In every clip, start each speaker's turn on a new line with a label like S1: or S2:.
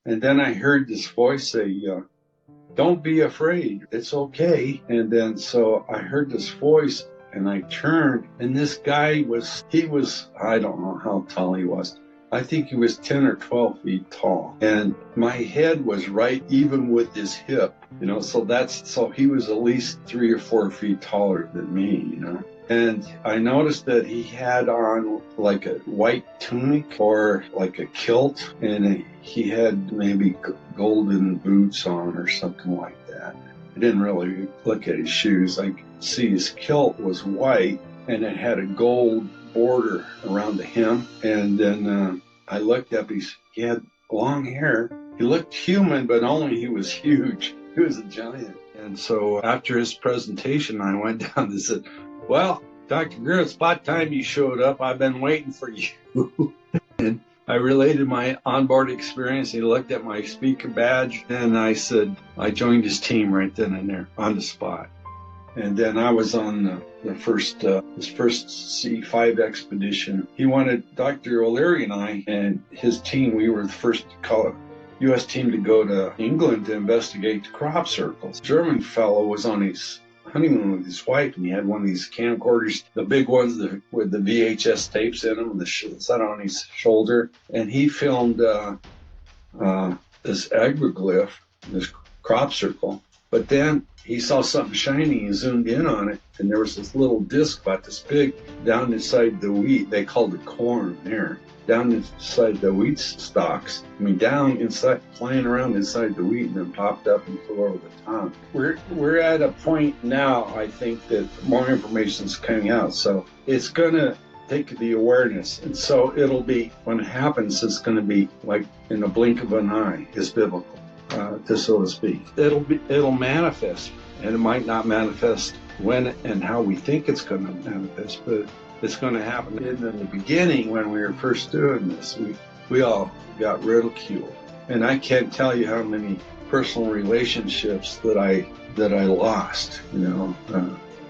S1: And then I heard this voice say, don't be afraid. It's okay. And then so I heard this voice and I turned and this guy I don't know how tall he was. I think he was 10 or 12 feet tall. And my head was right even with his hip, so he was at least 3 or 4 feet taller than me. And I noticed that he had on like a white tunic or like a kilt, and he had maybe golden boots on or something like that. I didn't really look at his shoes. I could see his kilt was white, and it had a gold border around the hem. And then I looked up, he had long hair. He looked human, but only he was huge. He was a giant. And so after his presentation, I went down and said, well, Dr. Greer, it's about time you showed up. I've been waiting for you. And I related my onboard experience. He looked at my speaker badge, and I said, I joined his team right then and there on the spot. And then I was on his first CE5 expedition. He wanted Dr. O'Leary and I and his team, we were the first U.S. team to go to England to investigate the crop circles. The German fellow was on his honeymoon with his wife, and he had one of these camcorders, the big ones with the VHS tapes in them, and set on his shoulder. And he filmed this agroglyph, this crop circle. But then he saw something shiny and zoomed in on it, and there was this little disc about this big down inside the wheat. They called it corn there. Down inside the wheat stalks. Down inside, flying around inside the wheat, and then popped up and flew over the top. We're at a point now, I think, that more information is coming out. So it's going to take the awareness. And so it'll be, when it happens, it's going to be like in the blink of an eye. It's biblical, so to speak. It'll manifest, and it might not manifest when and how we think it's going to manifest, but it's going to happen. In the beginning, when we were first doing this, we all got ridiculed. And I can't tell you how many personal relationships that I lost,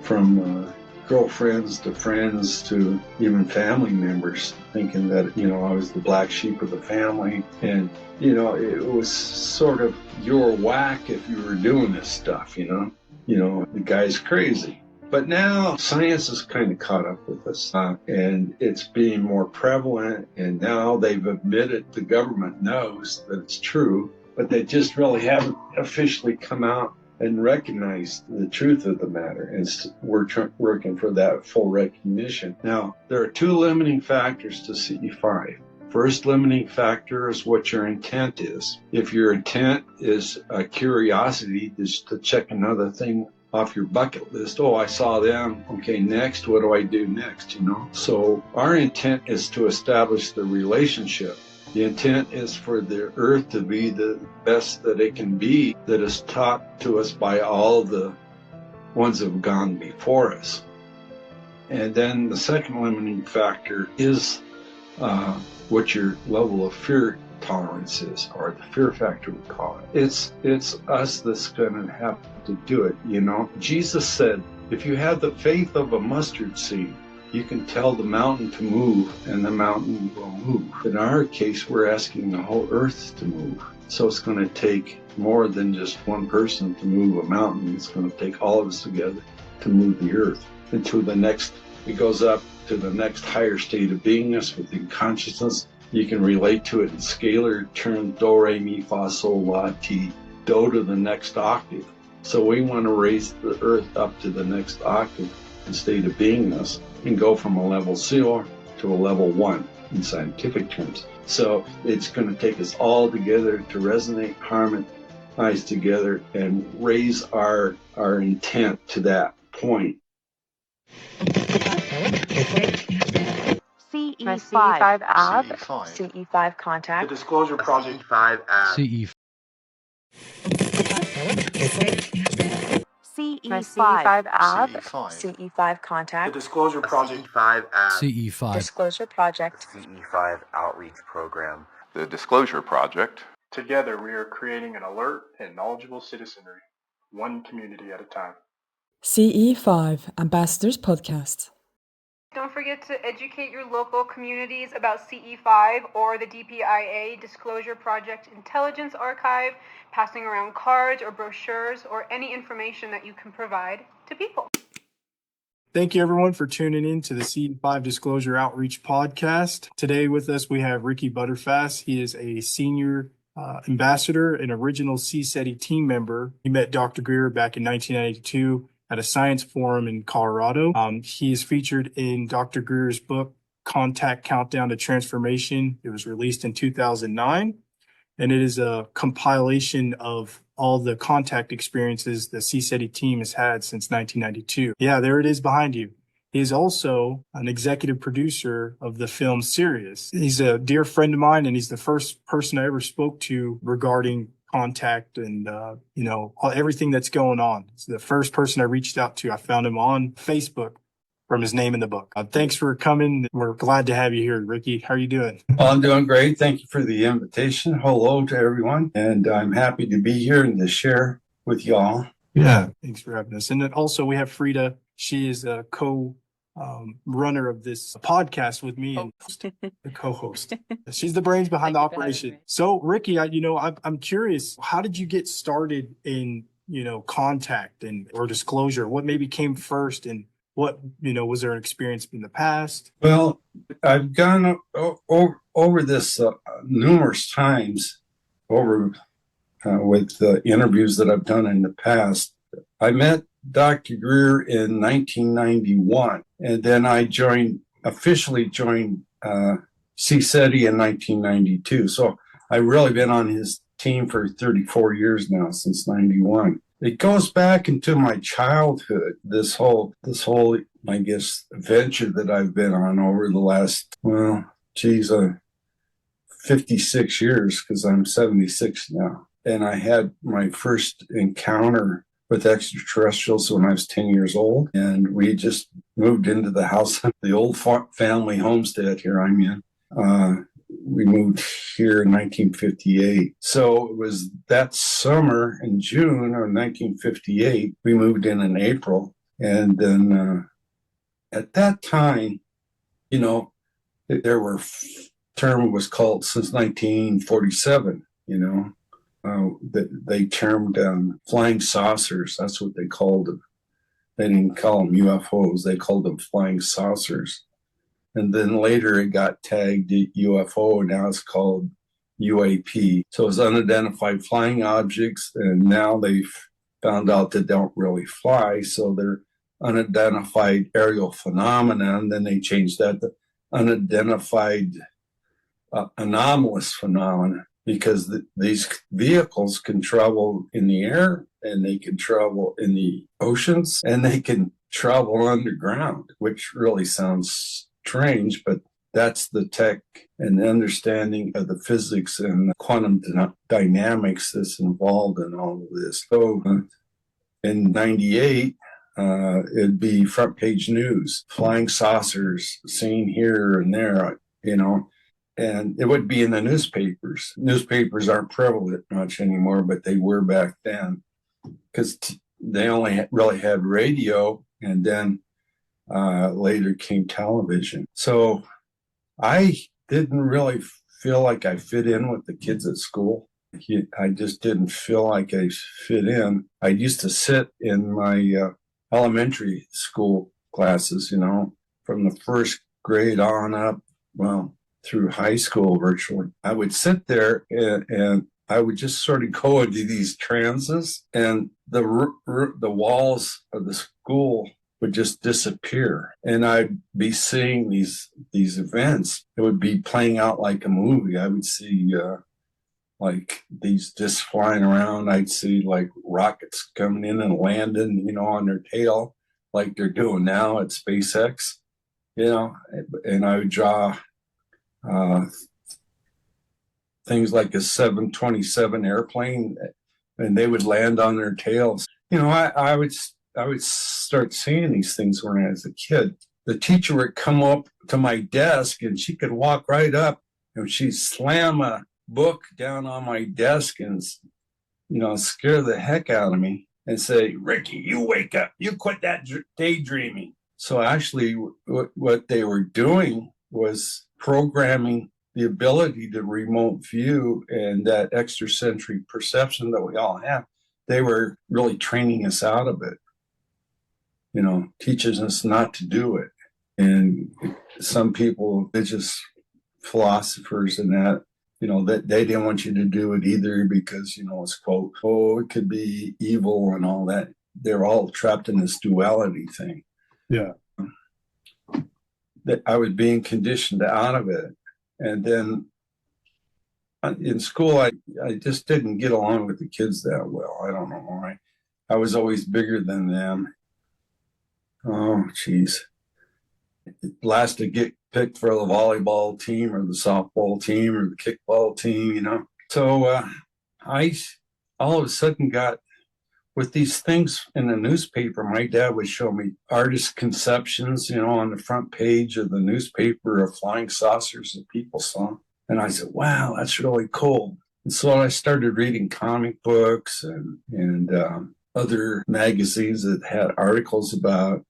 S1: from girlfriends to friends to even family members, thinking that, I was the black sheep of the family. And, it was sort of your whack if you were doing this stuff, the guy's crazy. But now science has kind of caught up with us, and it's being more prevalent, and now they've admitted, the government knows that it's true, but they just really haven't officially come out and recognized the truth of the matter, and we're working for that full recognition. Now, there are two limiting factors to CE5. First limiting factor is what your intent is. If your intent is a curiosity, just to check another thing off your bucket list. Oh, I saw them. Okay, next, what do I do next, So our intent is to establish the relationship. The intent is for the earth to be the best that it can be, that is taught to us by all the ones that have gone before us. And then the second limiting factor is what your level of fear tolerance is, or the fear factor, we call it. It's us that's going to have to do it. Jesus said, if you have the faith of a mustard seed, you can tell the mountain to move, and the mountain will move. In our case, we're asking the whole earth to move. So it's going to take more than just one person to move a mountain. It's going to take all of us together to move the earth into the next. It goes up to the next higher state of beingness within consciousness. You can relate to it in scalar terms: do, re, mi, fa, sol, la, ti, do to the next octave. So we want to raise the earth up to the next octave in state of beingness and go from a level 0 to a level 1 in scientific terms. So it's going to take us all together to resonate, harmonize together, and raise our intent to that point.
S2: CE5 app, CE5 contact.
S3: The Disclosure Project.
S4: CE5 app.
S2: CE5 app, CE5 contact.
S3: The Disclosure Project.
S4: CE5 app.
S5: CE5.
S2: Disclosure Project.
S4: CE5 outreach program.
S6: The Disclosure Project.
S3: Together, we are creating an alert and knowledgeable citizenry, one community at a time.
S5: CE5 Ambassadors Podcast. Don't forget to educate your local communities about CE5 or the DPIA Disclosure Project Intelligence Archive, passing around cards or brochures or any information that you can provide to people.
S7: Thank you, everyone, for tuning in to the CE5 Disclosure Outreach Podcast. Today with us, we have Ricky Butterfass. He is a senior ambassador and original CSETI team member. He met Dr. Greer back in 1992 at a science forum in Colorado. He is featured in Dr. Greer's book, Contact Countdown to Transformation. It was released in 2009. And it is a compilation of all the contact experiences the CSETI team has had since 1992. Yeah, there it is behind you. He is also an executive producer of the film Sirius. He's a dear friend of mine, and he's the first person I ever spoke to regarding contact and, everything that's going on. It's the first person I reached out to. I found him on Facebook from his name in the book. Thanks for coming. We're glad to have you here, Ricky. How are you doing?
S1: Well, I'm doing great. Thank you for the invitation. Hello to everyone. And I'm happy to be here and to share with y'all.
S7: Yeah, thanks for having us. And then also we have Frida. She is a runner of this podcast with me and the co-host. She's the brains behind the operation. So Ricky, I'm curious, how did you get started in, contact or disclosure? What maybe came first, and what, was there an experience in the past?
S1: Well, I've gone over this numerous times with interviews that I've done in the past. I met Dr. Greer in 1991, and then I officially joined CSETI in 1992. So I've really been on his team for 34 years now, since 91. It goes back into my childhood, this whole, I guess, venture that I've been on over the last, 56 years, because I'm 76 now. And I had my first encounter with extraterrestrials when I was 10 years old. And we just moved into the house, the old family homestead here I'm in. We moved here in 1958. So it was that summer in June of 1958. We moved in April. And then at that time, there were term was called since 1947, that they termed flying saucers. That's what they called them. They didn't call them UFOs. They called them flying saucers. And then later it got tagged UFO. Now it's called UAP. So it's unidentified flying objects. And now they've found out that they don't really fly. So they're unidentified aerial phenomena. And then they changed that to unidentified anomalous phenomena, because these vehicles can travel in the air, and they can travel in the oceans, and they can travel underground, which really sounds strange, but that's the tech and the understanding of the physics and quantum dynamics that's involved in all of this. So in 98, it'd be front page news, flying saucers seen here and there, and it would be in the newspapers. Newspapers aren't prevalent much anymore, but they were back then, because they only really had radio, and then later came television. So I didn't really feel like I fit in with the kids at school. I just didn't feel like I fit in. I used to sit in my elementary school classes, from the first grade on up, through high school virtually. I would sit there and I would just sort of go into these trances, and the walls of the school would just disappear, and I'd be seeing these events. It would be playing out like a movie. I would see like these discs flying around. I'd see like rockets coming in and landing, on their tail, like they're doing now at SpaceX, and I would draw things like a 727 airplane, and they would land on their tails. I would start seeing these things when I was a kid. The teacher would come up to my desk, and she could walk right up, and she'd slam a book down on my desk and, scare the heck out of me and say, "Ricky, you wake up. You quit that daydreaming." So actually, what they were doing was programming the ability to remote view and that extrasensory perception that we all have. They were really training us out of it, teaching us not to do it. And some people, religious philosophers and that, that they didn't want you to do it either because, it's quote, oh, it could be evil and all that. They're all trapped in this duality thing.
S7: Yeah.
S1: That I was being conditioned out of it. And then in school, I just didn't get along with the kids that well. I don't know why. I was always bigger than them. Oh, geez. Last to get picked for the volleyball team or the softball team or the kickball team, So I all of a sudden got with these things in the newspaper. My dad would show me artist conceptions, on the front page of the newspaper of flying saucers that people saw. And I said, wow, that's really cool. And so I started reading comic books and other magazines that had articles about,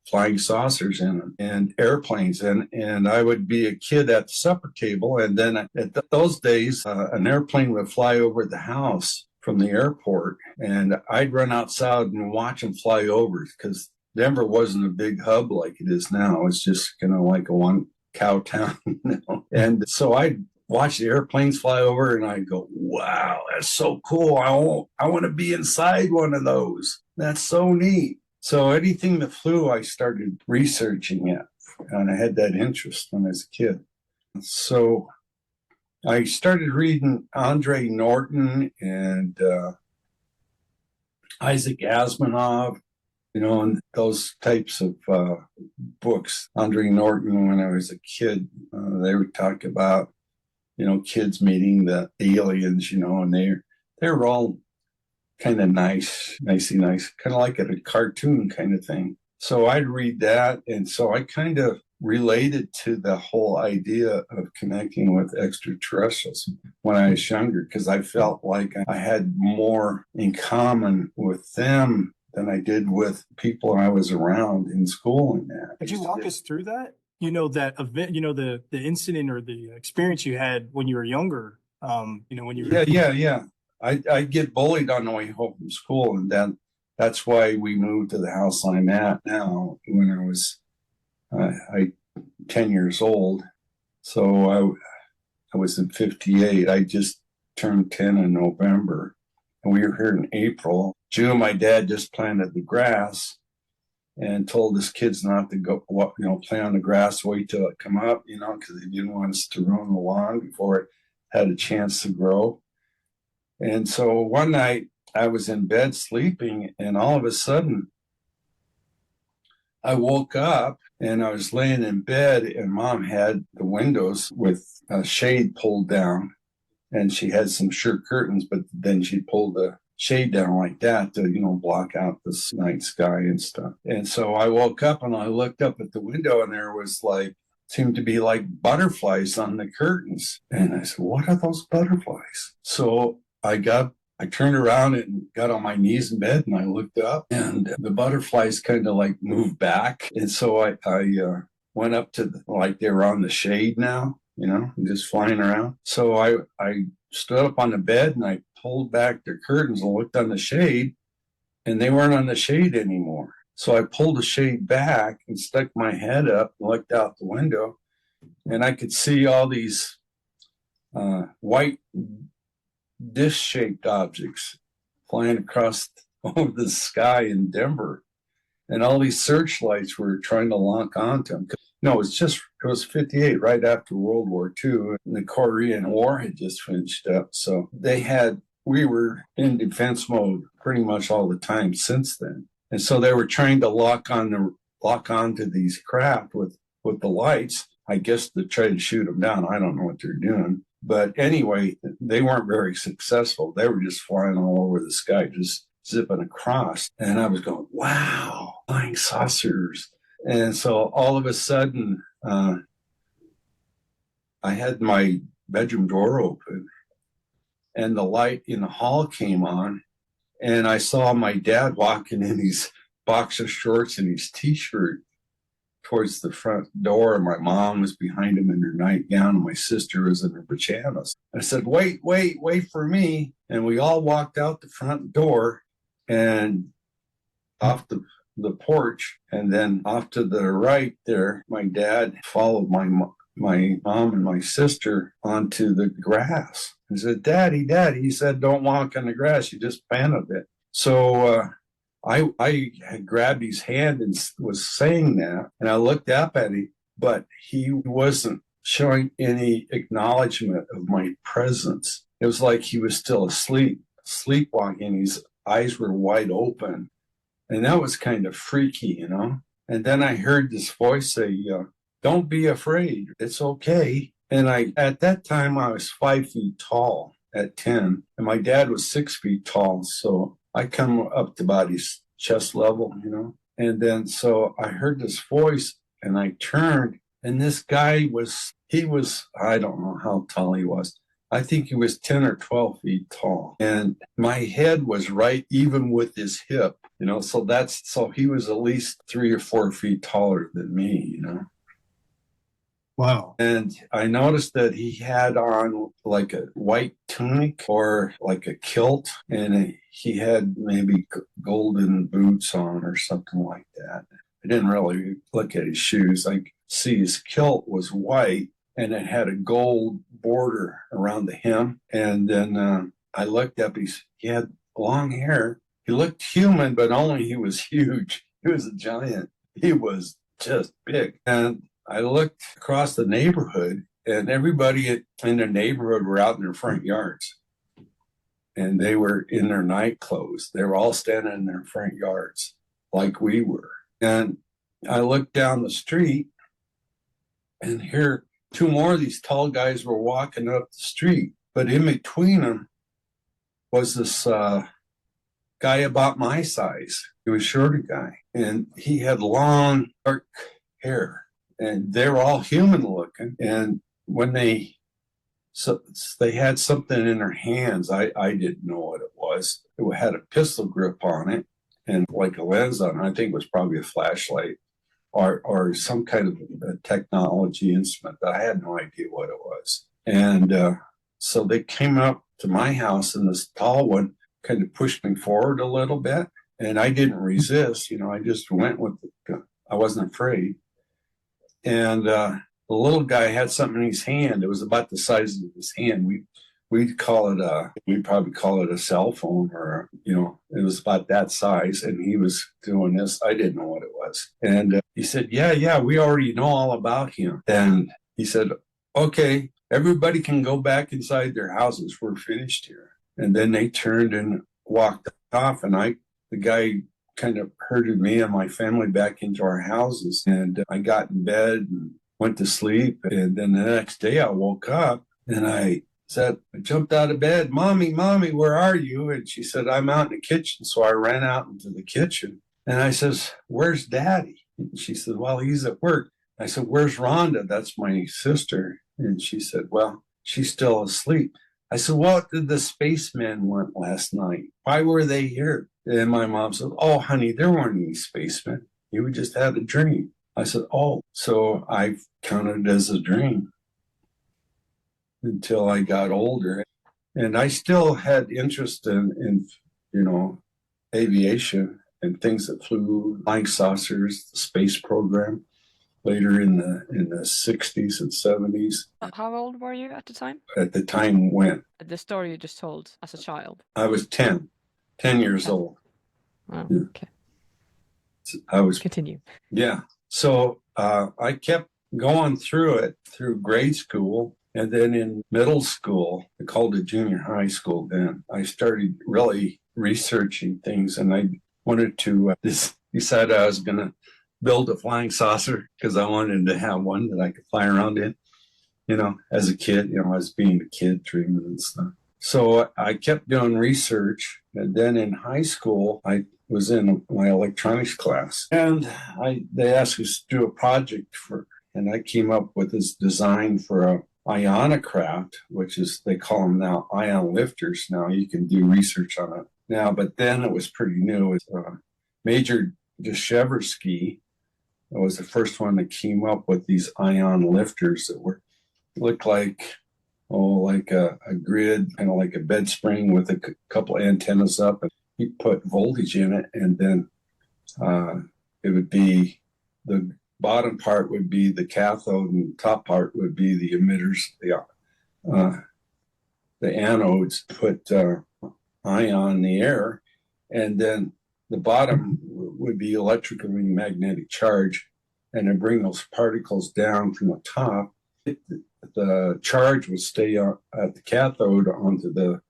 S1: flying saucers and airplanes. And I would be a kid at the supper table. And then at those days, an airplane would fly over the house from the airport. And I'd run outside and watch them fly over because Denver wasn't a big hub like it is now. It's just like a one cow town, And so I'd watch the airplanes fly over and I'd go, wow, that's so cool. I want to be inside one of those. That's so neat. So anything that flew, I started researching it. And I had that interest when I was a kid. So I started reading Andre Norton and Isaac Asimov, and those types of books. Andre Norton, when I was a kid, they would talk about, kids meeting the aliens, and they were all kind of nice, kind of like a cartoon kind of thing. So I'd read that. And so I kind of related to the whole idea of connecting with extraterrestrials when I was younger, because I felt like I had more in common with them than I did with people I was around in school and that.
S7: Could you walk us through that? That event, the incident or the experience you had when you were younger, when you were...
S1: Yeah. I'd get bullied on the way home from school, and then that's why we moved to the house I'm at now when I was 10 years old. So I was in 58. I just turned 10 in November, and we were here in April. June, my dad just planted the grass and told his kids not to go, play on the grass, wait till it come up, because he didn't want us to ruin the lawn before it had a chance to grow. And so one night I was in bed sleeping, and all of a sudden I woke up and I was laying in bed, and Mom had the windows with a shade pulled down, and she had some sheer curtains, but then she pulled the shade down like that to, block out the night sky and stuff. And so I woke up and I looked up at the window, and there was seemed to be like butterflies on the curtains. And I said, what are those butterflies? So I turned around and got on my knees in bed, and I looked up, and the butterflies kind of moved back. And so I went up to they were on the shade now, just flying around. So I stood up on the bed and I pulled back the curtains and looked on the shade, and they weren't on the shade anymore. So I pulled the shade back and stuck my head up and looked out the window, and I could see all these white disc-shaped objects flying across over the sky in Denver, and all these searchlights were trying to lock onto them. No, it was 58, right after World War II, and the Korean War had just finished up. So we were in defense mode pretty much all the time since then. And so they were trying to lock onto these craft with the lights, I guess, to try to shoot them down. I don't know what they're doing. But anyway, they weren't very successful. They were just flying all over the sky, just zipping across. And I was going, wow, flying saucers. And so all of a sudden, I had my bedroom door open, and the light in the hall came on, and I saw my dad walking in his boxer shorts and his T-shirt towards the front door, and my mom was behind him in her nightgown, and my sister was in her pajamas. I said, wait for me. And we all walked out the front door and off the porch, and then off to the right there, my dad followed my mom and my sister onto the grass. He said, Daddy, he said, don't walk on the grass. You just planted it. So I had grabbed his hand and was saying that, and I looked up at him, but he wasn't showing any acknowledgement of my presence. It was like he was still asleep, sleepwalking. His eyes were wide open. And that was kind of freaky, you know. And then I heard this voice say, don't be afraid. It's okay. And at that time, I was 5 feet tall at 10. And my dad was 6 feet tall. So I come up to about his chest level, you know. And then so I heard this voice and I turned. And this guy he was, I don't know how tall he was. I think he was 10 or 12 feet tall. And my head was right even with his hip. You know, so he was at least 3 or 4 feet taller than me, you know.
S7: Wow.
S1: And I noticed that he had on like a white tunic or like a kilt, and he had maybe golden boots on or something like that. I didn't really look at his shoes. I could see his kilt was white and it had a gold border around the hem. And then I looked up, he had long hair. He looked human, but only he was huge. He was a giant. He was just big. And I looked across the neighborhood, and everybody in the neighborhood were out in their front yards. And they were in their night clothes. They were all standing in their front yards like we were. And I looked down the street, and here 2 more of these tall guys were walking up the street. But in between them was this guy about my size. He was a shorter guy, and he had long, dark hair, and they were all human looking. And when they had something in their hands, I didn't know what it was. It had a pistol grip on it and like a lens on it. I think it was probably a flashlight or some kind of a technology instrument, but I had no idea what it was. And so they came up to my house, and this tall one kind of pushed me forward a little bit, and I didn't resist. You know, I just went with it. I wasn't afraid. And the little guy had something in his hand. It was about the size of his hand. We'd probably call it a cell phone, or, you know, it was about that size. And he was doing this. I didn't know what it was. And he said, yeah, we already know all about him. And he said, okay, everybody can go back inside their houses. We're finished here. And then they turned and walked off, and the guy kind of herded me and my family back into our houses. And I got in bed and went to sleep. And then the next day I woke up and I jumped out of bed, Mommy, where are you? And she said, I'm out in the kitchen. So I ran out into the kitchen, and I says, where's Daddy? And she said, well, he's at work. I said, where's Rhonda? That's my sister. And she said, well, she's still asleep. I said, what did the spacemen want last night? Why were they here? And my mom said, oh, honey, there weren't any spacemen. You just had a dream. I said, oh, so I counted it as a dream until I got older. And I still had interest in you know, aviation and things that flew, flying saucers, the space program. Later in the 60s and 70s.
S8: How old were you at the time?
S1: At the time when?
S8: The story you just told as a child.
S1: I was 10 years old.
S8: Oh,
S1: yeah.
S8: Okay.
S1: I was.
S8: Continue.
S1: Yeah. So I kept going through grade school. And then in middle school, I called it junior high school then, I started really researching things. And I wanted to decide I was going to build a flying saucer because I wanted to have one that I could fly around in, you know, as a kid. You know, I was being a kid, dreaming and stuff. So I kept doing research. And then in high school, I was in my electronics class. And they asked us to do a project and I came up with this design for a ionocraft, which is, they call them now ion lifters. Now you can do research on it now, but then it was pretty new. It was Major Deshevsky I was the first one that came up with these ion lifters that looked like a grid, kind of like a bed spring with a couple antennas up, and you put voltage in it, and then it would be the bottom part would be the cathode, and the top part would be the emitters, the anodes. Put ion in the air, and then the bottom would be electrical and magnetic charge, and then bring those particles down from the top. The charge would stay at the cathode onto the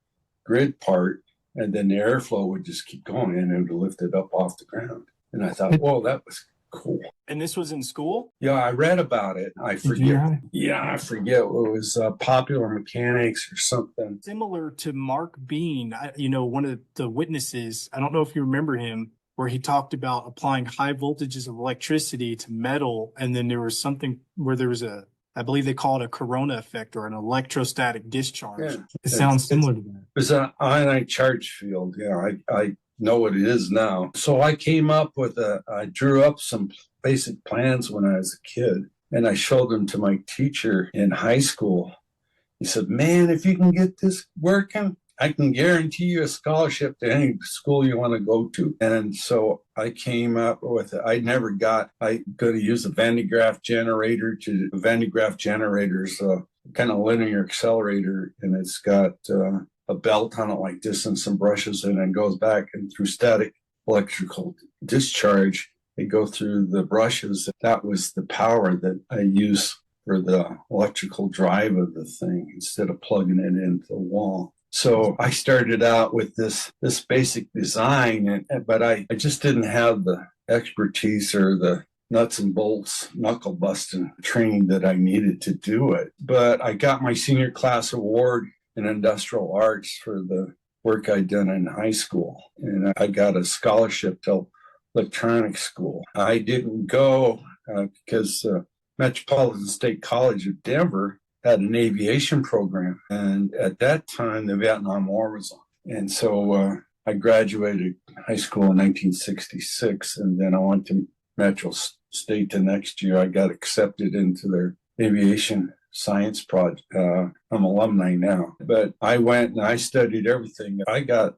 S1: grid part, and then the airflow would just keep going, and it would lift it up off the ground. And I thought, whoa, that was cool.
S7: And this was in school?
S1: Yeah, I read about it. I forget. Yeah, I forget. It was Popular Mechanics or something.
S7: Similar to Mark Bean, one of the witnesses, I don't know if you remember him, where he talked about applying high voltages of electricity to metal. And then there was something where there was I believe they call it a corona effect or an electrostatic discharge. Yeah. It sounds similar to that.
S1: It's an ionized charge field. Yeah, I know what it is now. So I came up with I drew up some basic plans when I was a kid, and I showed them to my teacher in high school. He said, man, if you can get this working, I can guarantee you a scholarship to any school you want to go to. And so I came up with it. I going to use a Van de Graaff generator. Van de Graaff generators, kind of linear accelerator, and it's got a belt on it like this and some brushes, and it goes back, and through static electrical discharge, they go through the brushes. That was the power that I use for the electrical drive of the thing instead of plugging it into the wall. So I started out with this basic design, but I just didn't have the expertise or the nuts and bolts, knuckle busting training that I needed to do it. But I got my senior class award in industrial arts for the work I'd done in high school. And I got a scholarship to electronics school. I didn't go because Metropolitan State College of Denver had an aviation program. And at that time, the Vietnam War was on. And so I graduated high school in 1966, and then I went to Metro State the next year. I got accepted into their aviation science project. I'm alumni now, but I went and I studied everything. I got,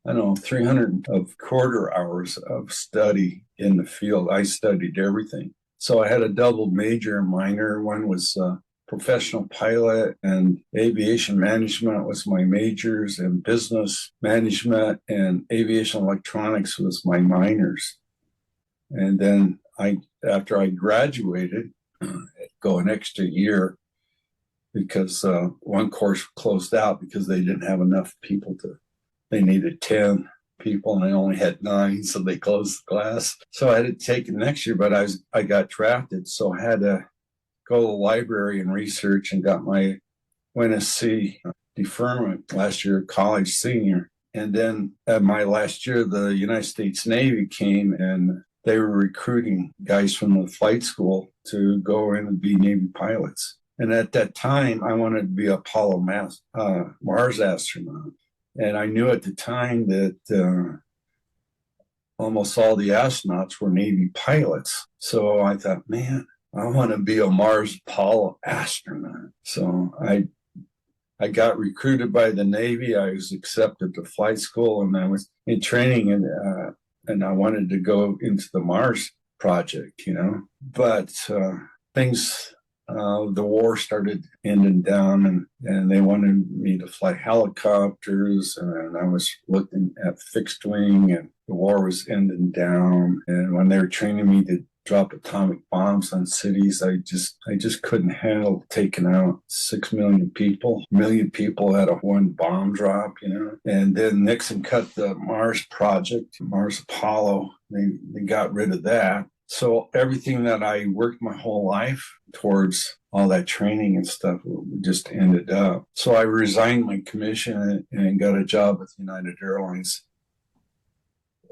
S1: 300 of quarter hours of study in the field. I studied everything. So I had a double major and minor. One was professional pilot, and aviation management was my majors, and business management and aviation electronics was my minors. And then after I graduated, go an extra year because one course closed out because they didn't have enough people they needed 10 people and they only had 9, so they closed the class. So I had to take it next year, but I got drafted, so I had to go to the library and research, and got my WNSC deferment last year, college senior. And then at my last year, the United States Navy came, and they were recruiting guys from the flight school to go in and be Navy pilots. And at that time, I wanted to be Apollo Mars astronaut. And I knew at the time that almost all the astronauts were Navy pilots. So I thought, man, I want to be a Mars Apollo astronaut. So I got recruited by the Navy. I was accepted to flight school, and I was in training, and I wanted to go into the Mars project, But things, the war started ending down, and they wanted me to fly helicopters, and I was looking at fixed wing, and the war was ending down. And when they were training me to drop atomic bombs on cities, I just couldn't handle taking out 6 million people. A million people at a one bomb drop, And then Nixon cut the Mars project, Mars Apollo. They got rid of that. So everything that I worked my whole life towards, all that training and stuff, just ended up. So I resigned my commission and got a job with United Airlines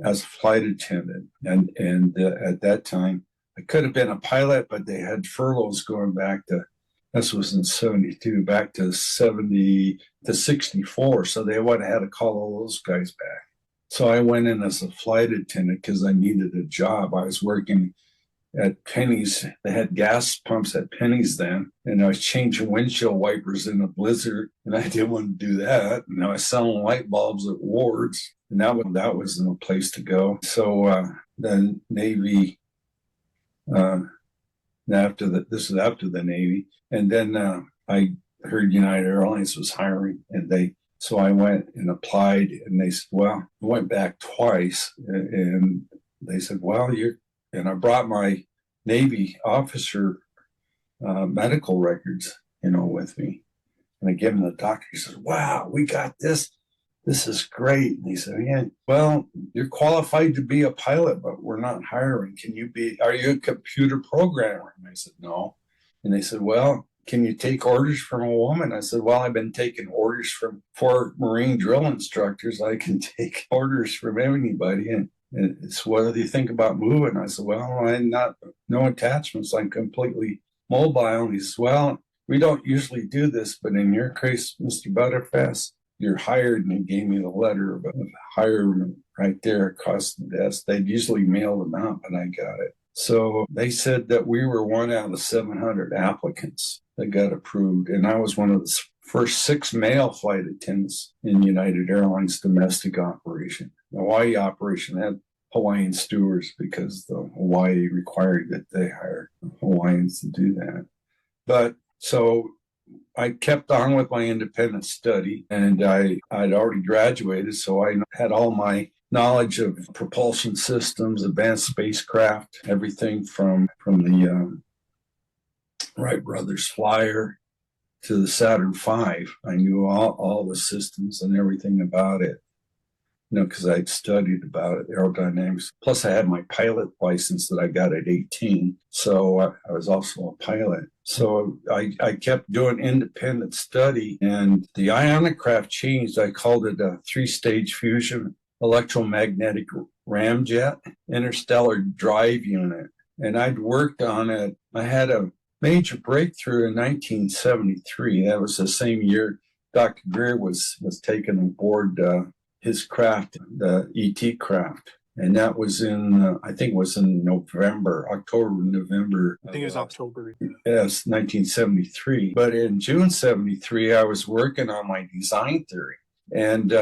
S1: as a flight attendant. And at that time, I could have been a pilot, but they had furloughs going back to, this was in 72, back to 70 to 64. So they would have had to call all those guys back. So I went in as a flight attendant because I needed a job. I was working at Penny's. They had gas pumps at Penny's then, and I was changing windshield wipers in a blizzard, and I didn't want to do that. And I was selling light bulbs at Ward's, and that wasn't a place to go. So the Navy, this is after the Navy, and then I heard United Airlines was hiring, and so I went and applied, and they said, well, I went back twice, and they said, well, and I brought my Navy officer medical records, with me. And I gave him the doctor. He says, wow, we got this. This is great. And he said, yeah, well, you're qualified to be a pilot, but we're not hiring. Are you a computer programmer? And I said, no. And they said, well, can you take orders from a woman? I said, well, I've been taking orders from 4 Marine drill instructors. I can take orders from anybody. And it's, what do you think about moving? I said, well, no attachments. I'm completely mobile. And he said, well, we don't usually do this, but in your case, Mr. Butterfass, you're hired. And he gave me the letter of hiring right there across the desk. They'd usually mail them out, but I got it. So they said that we were one out of 700 applicants that got approved. And I was one of the first 6 male flight attendants in United Airlines domestic operation. The Hawaii operation had Hawaiian stewards because the Hawaii required that they hire Hawaiians to do that. But so I kept on with my independent study, and I'd already graduated, so I had all my knowledge of propulsion systems, advanced spacecraft, everything from the Wright Brothers Flyer to the Saturn V. I knew all the systems and everything about it, because I'd studied about it, aerodynamics. Plus, I had my pilot license that I got at 18, so I was also a pilot. So I kept doing independent study, and the ionic craft changed. I called it a 3-stage fusion electromagnetic ramjet interstellar drive unit, and I'd worked on it. I had a major breakthrough in 1973. That was the same year Dr. Greer was taken aboard his craft, the ET craft. And that was I think it was in October, November.
S7: I think it was October.
S1: Yes, 1973. But in June 73, I was working on my design theory. And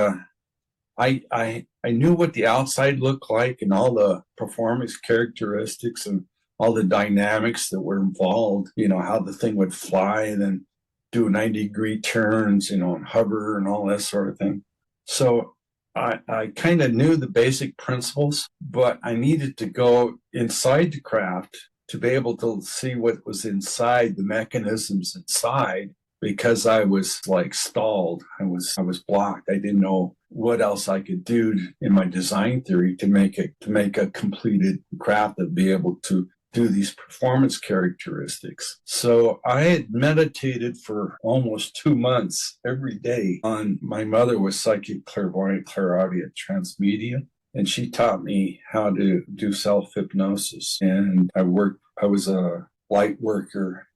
S1: I knew what the outside looked like and all the performance characteristics and all the dynamics that were involved, how the thing would fly and then do 90-degree turns, and hover and all that sort of thing. So I kind of knew the basic principles, but I needed to go inside the craft to be able to see what was inside, the mechanisms inside, because I was stalled. I was blocked. I didn't know what else I could do in my design theory to make a completed craft that would be able to do these performance characteristics. So I had meditated for almost 2 months every day on, my mother was psychic, clairvoyant, clairaudient, transmedium, and she taught me how to do self-hypnosis. And I was a light worker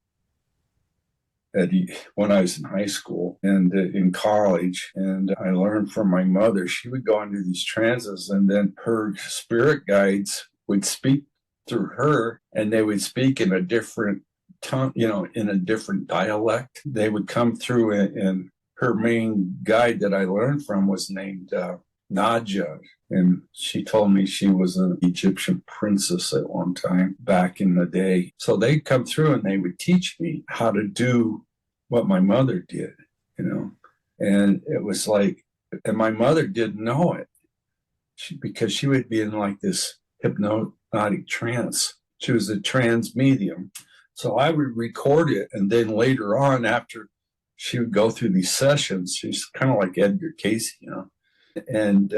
S1: when I was in high school and in college, and I learned from my mother. She would go into these trances, and then her spirit guides would speak through her, and they would speak in a different tongue, in a different dialect. They would come through, and her main guide that I learned from was named Nadja, and she told me she was an Egyptian princess at one time back in the day. So they'd come through and they would teach me how to do what my mother did, and it was and my mother didn't know it because she would be in this hypnotic trance. She was a trans medium. So I would record it, and then later on, after she would go through these sessions, she's kind of like Edgar Casey, and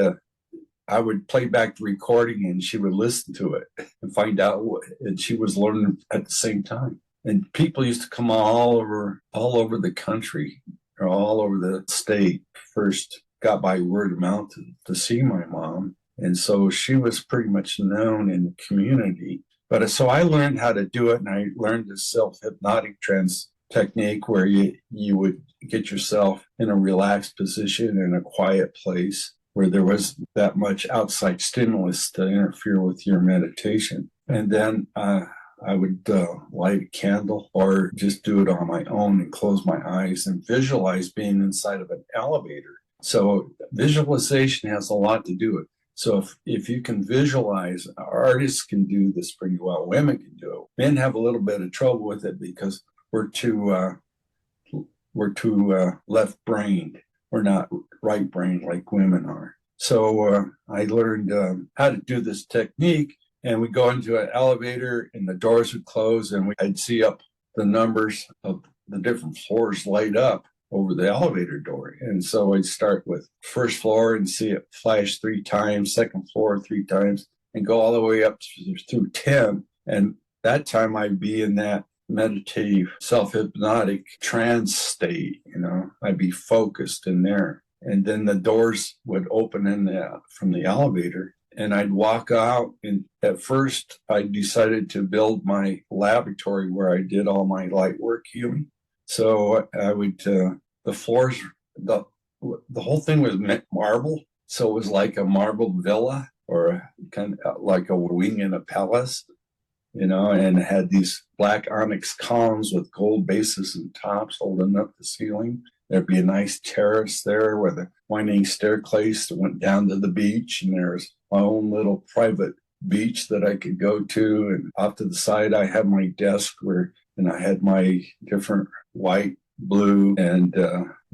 S1: I would play back the recording, and she would listen to it and find out and she was learning at the same time. And people used to come all over the country, or all over the state. First got by word of mouth to see my mom. And so she was pretty much known in the community. But so I learned how to do it, and I learned the self-hypnotic trance technique where you would get yourself in a relaxed position in a quiet place where there was that much outside stimulus to interfere with your meditation. And then I would light a candle or just do it on my own and close my eyes and visualize being inside of an elevator. So visualization has a lot to do with it. So if you can visualize, artists can do this pretty well. Women can do it. Men have a little bit of trouble with it because we're too left-brained. We're not right-brained like women are. So I learned how to do this technique, and we go into an elevator and the doors would close and I'd see up the numbers of the different floors light up over the elevator door. And so I'd start with first floor and see it flash 3 times, second floor 3 times, and go all the way up through 10. And that time I'd be in that meditative, self-hypnotic trance state, I'd be focused in there. And then the doors would open from the elevator, and I'd walk out. And at first, I decided to build my laboratory where I did all my light work healing. So I would, the floors, the whole thing was marble. So it was like a marble villa or kind of like a wing in a palace, and it had these black onyx columns with gold bases and tops holding up the ceiling. There'd be a nice terrace there with a winding staircase that went down to the beach. And there's my own little private beach that I could go to. And off to the side, I had my desk and I had my different white, blue, and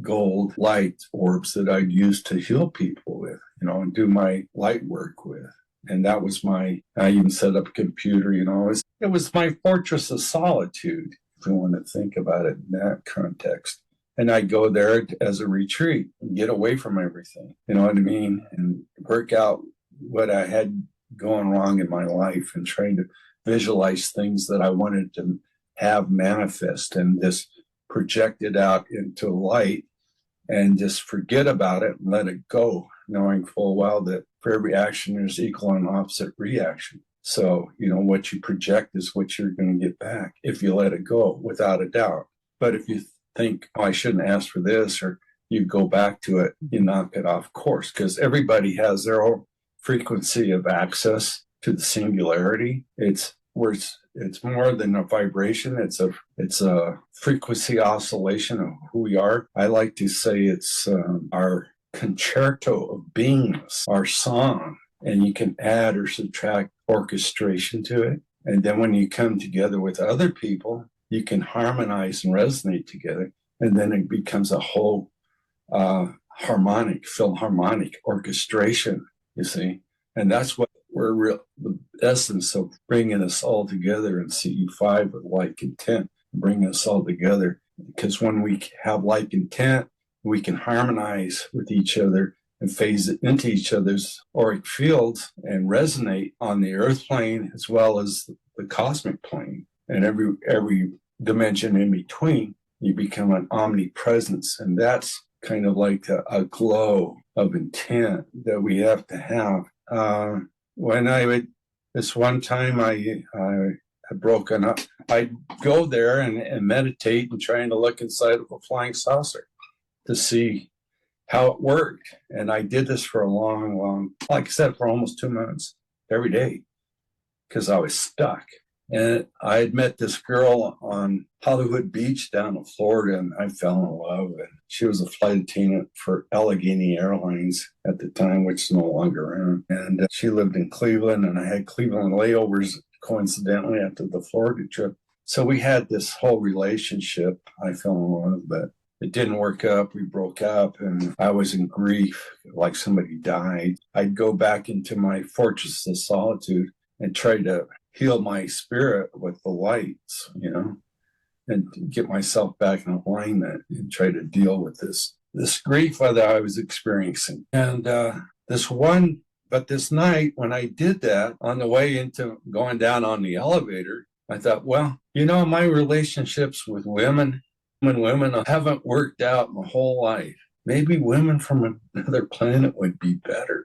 S1: gold light orbs that I'd use to heal people with, and do my light work with. And that was I even set up a computer, it was my fortress of solitude, if you want to think about it in that context. And I'd go there as a retreat and get away from everything, you know what I mean? And work out what I had going wrong in my life and trying to visualize things that I wanted to have manifest and just project it out into light and just forget about it and let it go, knowing full well that for every action, there's equal and opposite reaction. So, what you project is what you're going to get back if you let it go, without a doubt. But if you think, I shouldn't ask for this, or you go back to it, you knock it off course, because everybody has their own frequency of access to the singularity. It's more than a vibration. It's a frequency oscillation of who we are. I like to say it's our concerto of beingness, our song, and you can add or subtract orchestration to it. And then when you come together with other people, you can harmonize and resonate together, and then it becomes a whole philharmonic orchestration, you see. And that's what the essence of bringing us all together in CE5 with like intent, bringing us all together. Because when we have like intent, we can harmonize with each other and phase it into each other's auric fields and resonate on the earth plane as well as the cosmic plane. And every dimension in between, you become an omnipresence. And that's kind of like a glow of intent that we have to have. This one time I had broken up, I'd go there and meditate and trying to look inside of a flying saucer to see how it worked. And I did this for a long, like I said, for almost 2 months, every day, because I was stuck. And I had met this girl on Hollywood Beach down in Florida, and I fell in love. And she was a flight attendant for Allegheny Airlines at the time, which is no longer around. And she lived in Cleveland, and I had Cleveland layovers coincidentally after the Florida trip. So we had this whole relationship. I fell in love, but it didn't work up. We broke up, and I was in grief, like somebody died. I'd go back into my fortress of solitude and try to heal my spirit with the lights, and get myself back in alignment and try to deal with this grief that I was experiencing. And this night when I did that, on the way into going down on the elevator, I thought, well, my relationships with women haven't worked out my whole life. Maybe women from another planet would be better.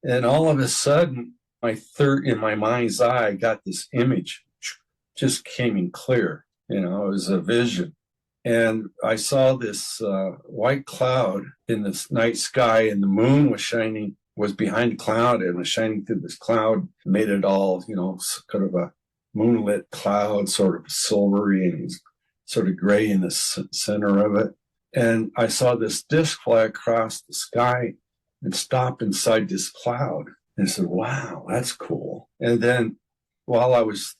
S1: And all of a sudden, in my mind's eye, I got this image, just came in clear. It was a vision. And I saw this white cloud in this night sky, and the moon was behind the cloud and was shining through this cloud, made it all, kind of a moonlit cloud, sort of silvery and sort of gray in the center of it. And I saw this disc fly across the sky and stop inside this cloud. And I said, wow, that's cool. And then while I was,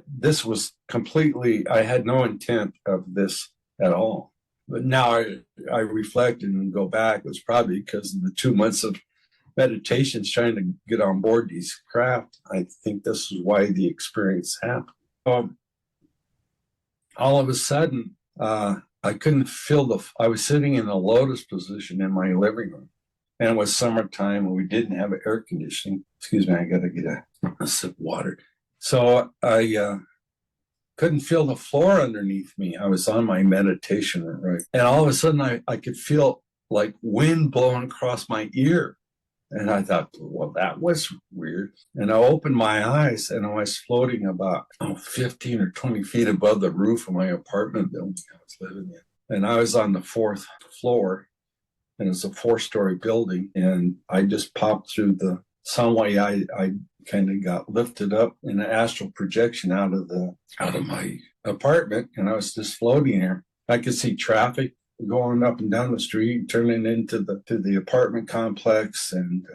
S1: this was completely, I had no intent of this at all. But now I reflect and go back. It was probably because of the 2 months of meditations trying to get on board these craft. I think this is why the experience happened. All of a sudden, I couldn't feel I was sitting in a lotus position in my living room. And it was summertime and we didn't have air conditioning. Excuse me, I got to get a sip of water. So I couldn't feel the floor underneath me. I was on my meditation, right? And all of a sudden I could feel like wind blowing across my ear. And I thought, well, that was weird. And I opened my eyes and I was floating about 15 or 20 feet above the roof of my apartment building I was living in. And I was on the 4th floor, and it's a 4-story building. And I just popped through some way I kind of got lifted up in an astral projection out of my apartment, and I was just floating there. I could see traffic going up and down the street, turning into the apartment complex. And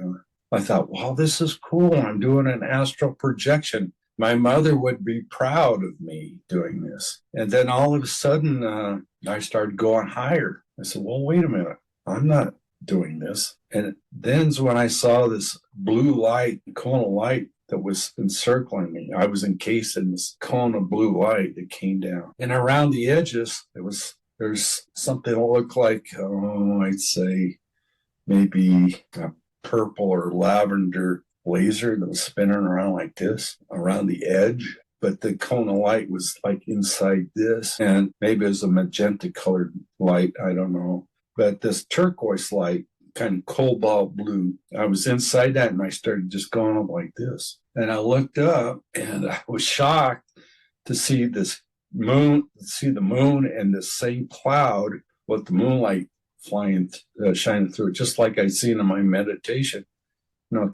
S1: I thought, wow, this is cool. I'm doing an astral projection. My mother would be proud of me doing this. And then all of a sudden, I started going higher. I said, well, wait a minute. I'm not doing this. And then's when I saw this blue light, cone of light that was encircling me. I was encased in this cone of blue light that came down. And around the edges, there's something that looked like, I'd say maybe a purple or lavender laser that was spinning around like this around the edge. But the cone of light was like inside this, and maybe it was a magenta colored light. I don't know. But this turquoise light, kind of cobalt blue, I was inside that and I started just going up like this. And I looked up and I was shocked to see the moon and the same cloud with the moonlight shining through it, just like I'd seen in my meditation, a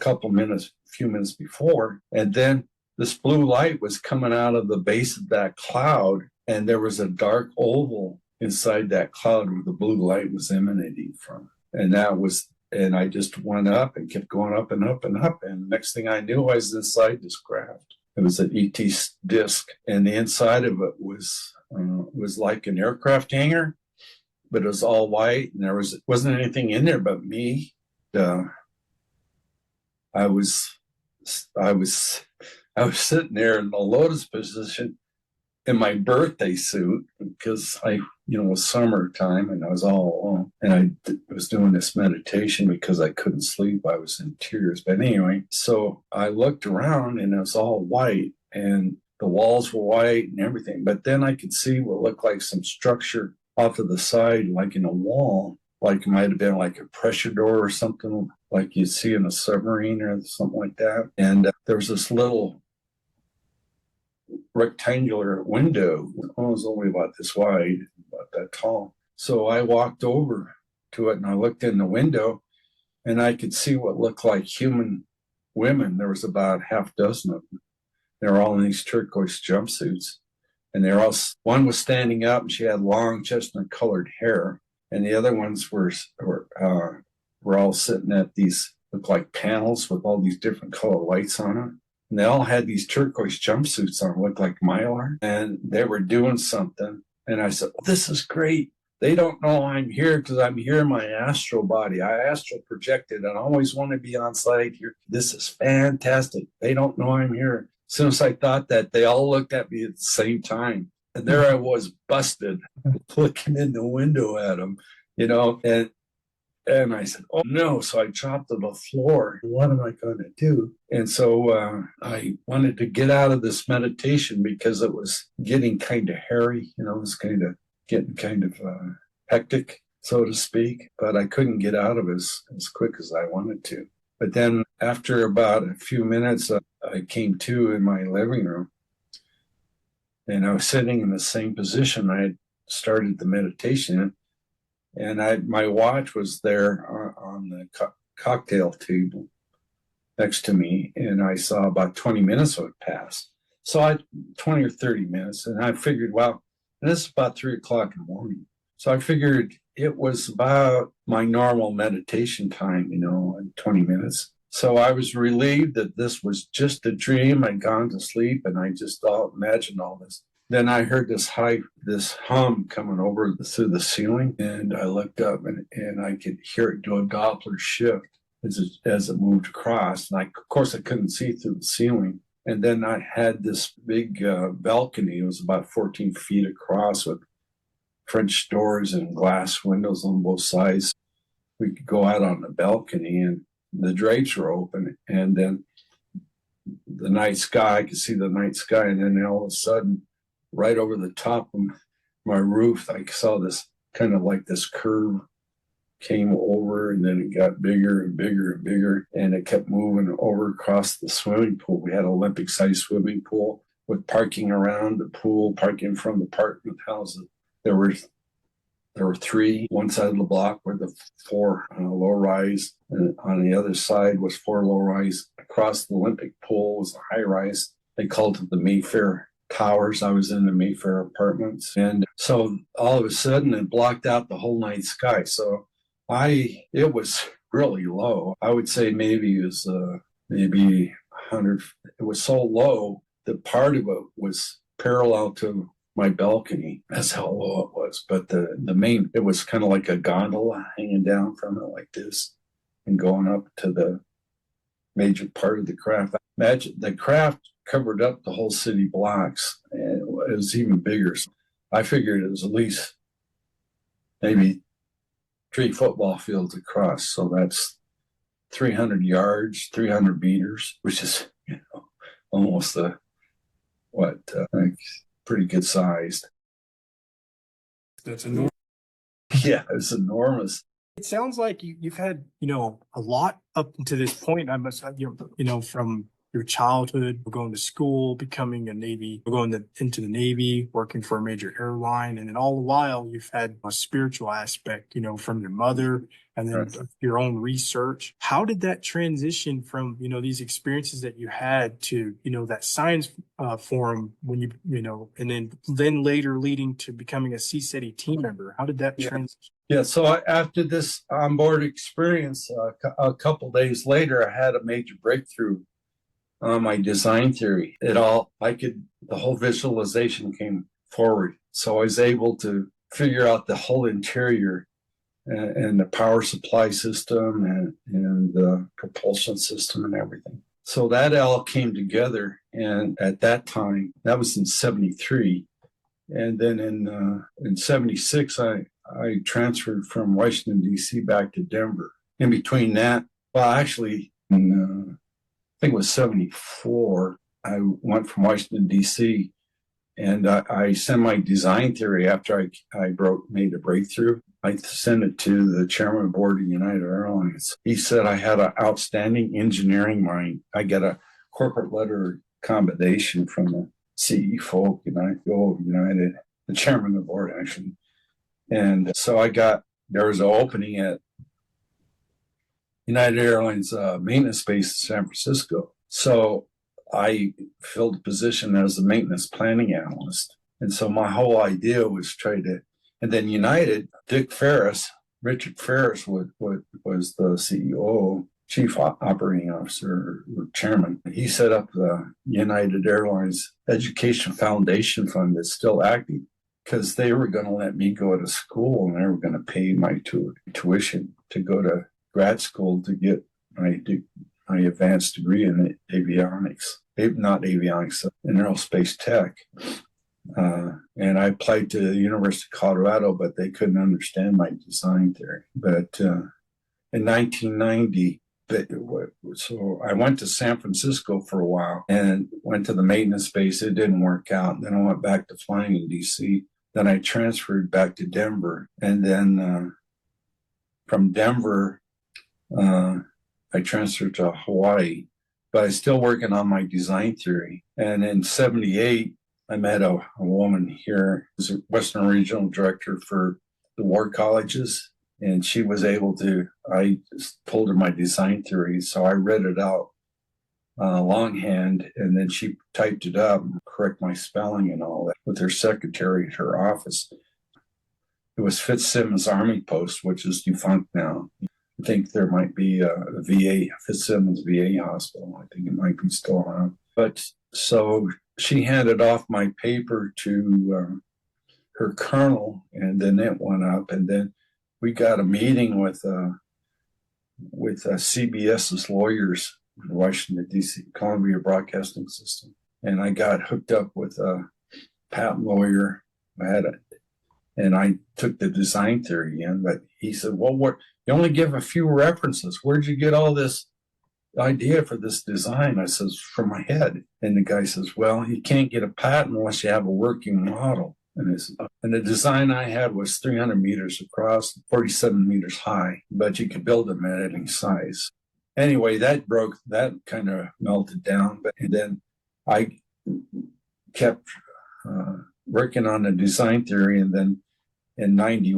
S1: few minutes before. And then this blue light was coming out of the base of that cloud, and there was a dark oval inside that cloud where the blue light was emanating from. And I just went up and kept going up and up and up. And the next thing I knew, I was inside this craft. It was an ET disc, and the inside of it was like an aircraft hangar, but it was all white, and there wasn't anything in there but me. I was sitting there in the lotus position in my birthday suit because it was summertime and I was all alone, and I was doing this meditation because I couldn't sleep. I was in tears. But anyway, so I looked around and it was all white and the walls were white and everything. But then I could see what looked like some structure off to the side, like in a wall, like it might have been like a pressure door or something like you'd see in a submarine or something like that. And there was this little rectangular window. It was only about this wide, about that tall. So I walked over to it and I looked in the window and I could see what looked like human women. There was about half dozen of them. They were all in these turquoise jumpsuits, and one was standing up and she had long chestnut colored hair, and the other ones were all sitting at these, looked like panels with all these different color lights on them. And they all had these turquoise jumpsuits on, looked like mylar, and they were doing something. And I said, this is great. They don't know I'm here because I'm here in my astral body. I astral projected and I always want to be on site here. This is fantastic. They don't know I'm here. As soon as I thought that, they all looked at me at the same time. And there I was, busted, looking in the window at them, and I said, oh no. So I dropped to the floor. What am I going to do? And so I wanted to get out of this meditation because it was getting kind of hairy. It was getting kind of hectic, so to speak. But I couldn't get out of it as quick as I wanted to. But then after about a few minutes, I came to in my living room. And I was sitting in the same position I had started the meditation in. And my watch was there on the cocktail table next to me. And I saw about 20 minutes would pass. So I 20 or 30 minutes, and I figured, well, and this is about 3 o'clock in the morning. So I figured it was about my normal meditation time, 20 minutes. So I was relieved that this was just a dream. I'd gone to sleep, and I just imagined all this. Then I heard this hum coming over through the ceiling, and I looked up, and I could hear it do a Doppler shift as it moved across. And of course, I couldn't see through the ceiling. And then I had this big balcony. It was about 14 feet across with French doors and glass windows on both sides. We could go out on the balcony, and the drapes were open. And then the night sky, I could see the night sky. And then all of a sudden, right over the top of my roof, I saw this kind of like this curve came over, and then it got bigger and bigger and bigger, and it kept moving over across the swimming pool. We had an Olympic-sized swimming pool with parking around the pool, parking from the apartment houses. There were 3. One side of the block were the 4 low-rise, and on the other side was 4 low-rise. Across the Olympic pool was a high-rise. They called it the Mayfair Towers. I was in the Mayfair apartments, and so all of a sudden it blocked out the whole night sky. So it was really low. I would say maybe it was maybe 100. It was so low that part of it was parallel to my balcony. That's how low it was. But the main, it was kind of like a gondola hanging down from it like this and going up to the major part of the craft. Imagine the craft covered up the whole city blocks, and it was even bigger. So I figured it was at least maybe 3 football fields across. So that's 300 yards, 300 meters, which is, almost pretty good sized.
S7: That's enormous.
S1: Yeah, it's enormous.
S7: It sounds like you've had, a lot up to this point. I must, from your childhood, going to school, becoming a Navy, into the Navy, working for a major airline. And then all the while you've had a spiritual aspect, from your mother and then your own research. How did that transition from, these experiences that you had to, that science forum when and then later leading to becoming a CSETI team member? How did that transition?
S1: Yeah, so after this onboard experience, a couple days later, I had a major breakthrough on my design theory. The whole visualization came forward. So I was able to figure out the whole interior and the power supply system and the propulsion system and everything. So that all came together. And at that time, that was in 73. And then in 76, I transferred from Washington, D.C. back to Denver. In between that, I think it was 74, I went from Washington, D.C., and I sent my design theory after I made a breakthrough. I sent it to the chairman of the board of United Airlines. He said I had an outstanding engineering mind. I got a corporate letter of commendation from the CE5, United, the chairman of the board, actually. And so there was an opening at United Airlines maintenance base in San Francisco. So I filled the position as a maintenance planning analyst. And so my whole idea was and then United, Richard Ferris was the CEO, chief operating officer, or chairman. He set up the United Airlines Education Foundation Fund that's still active because they were going to let me go to school and they were going to pay my tuition to go to grad school to get my advanced degree in avionics, not avionics, in aerospace tech. And I applied to the University of Colorado, but they couldn't understand my design theory. But in 1990, so I went to San Francisco for a while and went to the maintenance base. It didn't work out. Then I went back to flying in DC. Then I transferred back to Denver. And then from Denver, I transferred to Hawaii, but I was still working on my design theory. And in 78, I met a woman here who's a Western Regional Director for the war colleges. And she was able to, I just told her my design theory. So I read it out longhand, and then she typed it up, correct my spelling and all that with her secretary at her office. It was Fitzsimmons Army Post, which is defunct now. I think there might be a VA, Fitzsimmons VA hospital. I think it might be still on. But so she handed off my paper to her colonel, and then it went up, and then we got a meeting with CBS's lawyers in Washington, D.C., Columbia Broadcasting System. And I got hooked up with a patent lawyer. And I took the design theory in, but he said, well, you only give a few references. Where'd you get all this idea for this design? I says, from my head. And the guy says, well, you can't get a patent unless you have a working model. And the design I had was 300 meters across, 47 meters high, but you could build them at any size. Anyway, that kind of melted down. And then I kept working on the design theory. And then in 90,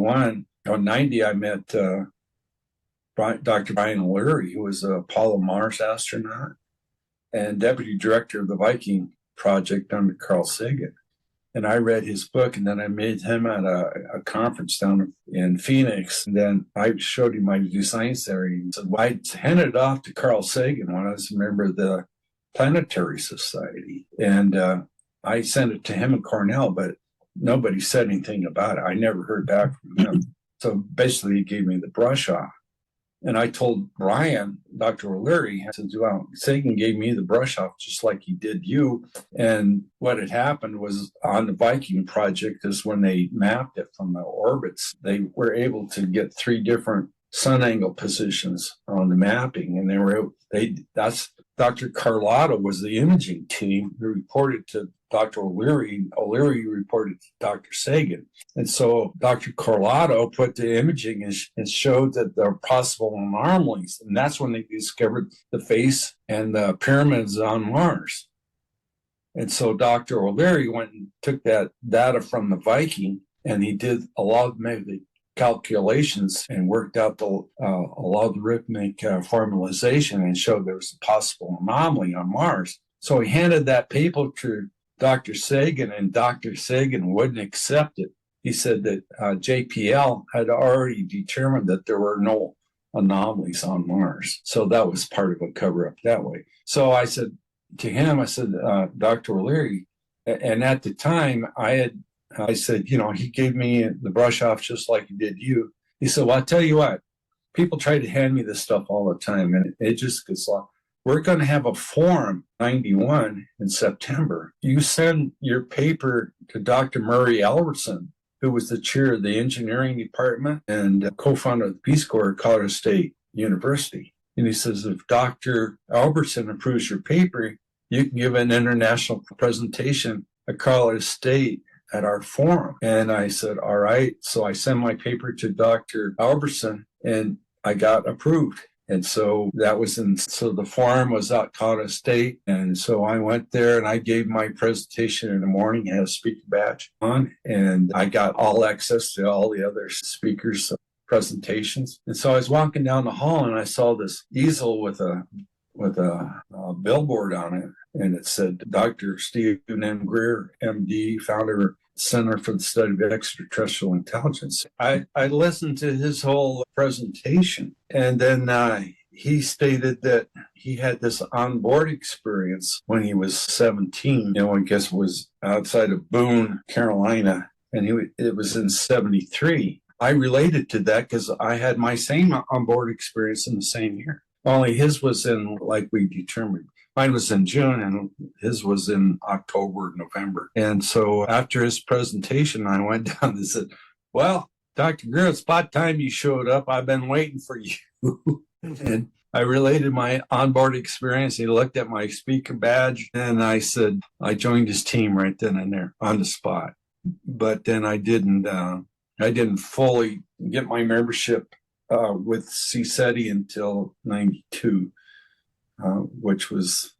S1: I met Dr. Brian O'Leary, who was a Apollo Mars astronaut and deputy director of the Viking project under Carl Sagan. And I read his book, and then I met him at a conference down in Phoenix. And then I showed him my design theory. So I handed it off to Carl Sagan when I was a member of the Planetary Society. And I sent it to him and Cornell, but nobody said anything about it. I never heard back from him. So basically, he gave me the brush off. And I told Brian, Dr. O'Leary, I said, well, Sagan gave me the brush off just like he did you. And what had happened was on the Viking project is when they mapped it from the orbits, they were able to get 3 different sun angle positions on the mapping. And that's Dr. Carlotta was the imaging team who reported to Dr. O'Leary. O'Leary reported to Dr. Sagan. And so Dr. Carlotta put the imaging and showed that there are possible anomalies. And that's when they discovered the face and the pyramids on Mars. And so Dr. O'Leary went and took that data from the Viking, and he did a lot of the calculations and worked out the logarithmic formalization and showed there was a possible anomaly on Mars. So he handed that paper to Dr. Sagan, and Dr. Sagan wouldn't accept it. He said that JPL had already determined that there were no anomalies on Mars. So that was part of a cover-up that way. So I said to him, Dr. O'Leary, and at the time I said, he gave me the brush off just like he did you. He said, well, I'll tell you what, people try to hand me this stuff all the time, and it just gets lost. We're going to have a forum 91 in September. You send your paper to Dr. Murray Albertson, who was the chair of the engineering department and co-founder of the Peace Corps at Colorado State University. And he says, if Dr. Albertson approves your paper, you can give an international presentation at Colorado State at our forum. And I said, all right. So I sent my paper to Dr. Albertson, and I got approved. And so so the forum was at Colorado State. And so I went there and I gave my presentation in the morning, had a speaker badge on, and I got all access to all the other speakers' presentations. And so I was walking down the hall and I saw this easel with a billboard on it. And it said, Dr. Stephen M. Greer, MD, founder Center for the Study of Extraterrestrial Intelligence. I listened to his whole presentation, and then he stated that he had this onboard experience when he was 17, I guess it was outside of Boone, Carolina, and it was in 73. I related to that because I had my same onboard experience in the same year. Only his was in, like we determined, mine was in June and his was in October, November. And so after his presentation, I went down and said, well, Dr. Greer, it's about time you showed up. I've been waiting for you. And I related my onboard experience. He looked at my speaker badge and I said, I joined his team right then and there on the spot. But then I didn't fully get my membership with CSETI until 92. Which was,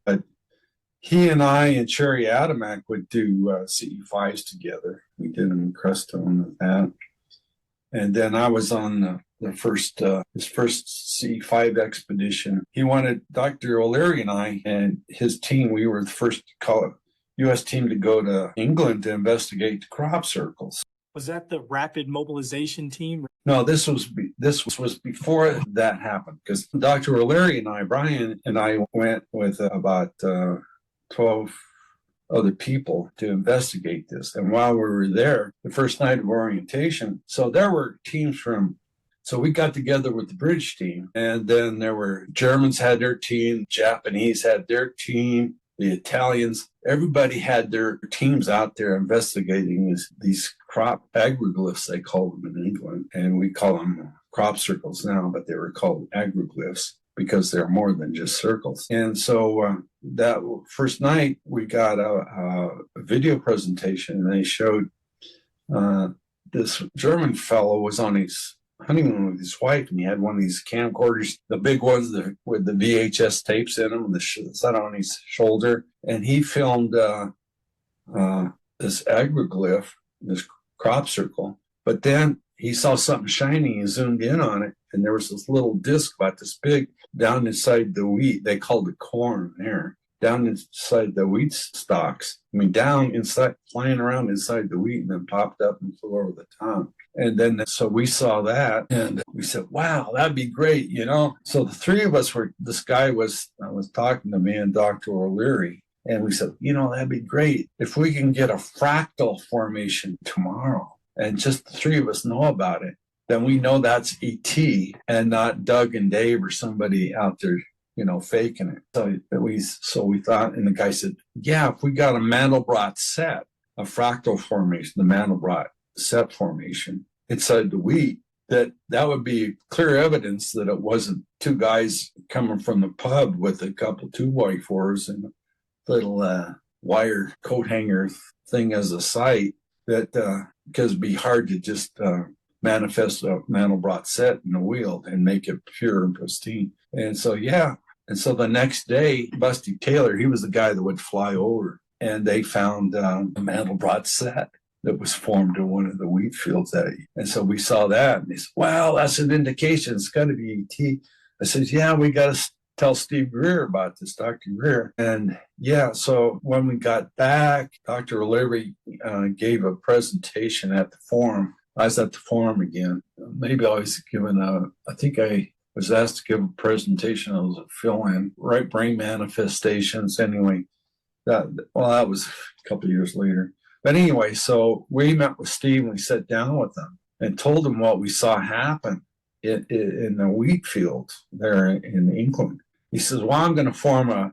S1: he and I and Sherry Adamak would do CE5s together. We did them in Crestone and that. And then I was on his first CE5 expedition. He wanted Dr. O'Leary and I and his team. We were the first U.S. team to go to England to investigate the crop circles.
S7: Was that the rapid mobilization team?
S1: No, this was before that happened, because Dr. O'Leary and I, Brian and I, went with about 12 other people to investigate this. And while we were there, the first night of orientation, so there were teams so we got together with the British team, and then there were Germans had their team, Japanese had their team, the Italians, everybody had their teams out there investigating these crop agroglyphs, they call them in England. And we call them crop circles now, but they were called agroglyphs because they're more than just circles. And so that first night, we got a video presentation, and they showed this German fellow was on his honeymoon with his wife, and he had one of these camcorders, the big ones with the VHS tapes in them, and set on his shoulder. And he filmed this agroglyph, this crop circle. But then he saw something shiny and zoomed in on it, and there was this little disc about this big down inside the wheat. They called it corn there. Down inside the wheat stalks. I mean, down inside, flying around inside the wheat, and then popped up and flew over the top. And then, so we saw that, and we said, wow, that'd be great, you know? So the three of us this guy was talking to me and Dr. O'Leary, and we said, you know, that'd be great if we can get a fractal formation tomorrow, and just the three of us know about it, then we know that's ET and not Doug and Dave or somebody out there, you know, faking it. So we thought, and the guy said, yeah, if we got a Mandelbrot set, a fractal formation, the Mandelbrot set formation inside the wheat, that would be clear evidence that it wasn't two guys coming from the pub with a couple 2x4s and a little wire coat hanger thing as a sight, that because it'd be hard to just manifest a Mandelbrot set in a wheel and make it pure and pristine. And so, yeah. And so the next day, Busty Taylor, he was the guy that would fly over, and they found a Mandelbrot set that was formed in one of the wheat fields. And so we saw that, and they said, well, that's an indication. It's got to be ET. I said, yeah, we got to tell Steve Greer about this, Dr. Greer. And yeah, so when we got back, Dr. O'Leary gave a presentation at the forum. I was at the forum again. Maybe I was given I think I was asked to give a presentation. I was a fill-in, right brain manifestations. Anyway, that was a couple of years later. But anyway, so we met with Steve, and we sat down with him and told him what we saw happen in the wheat field there in England. He says, well, I'm going to form a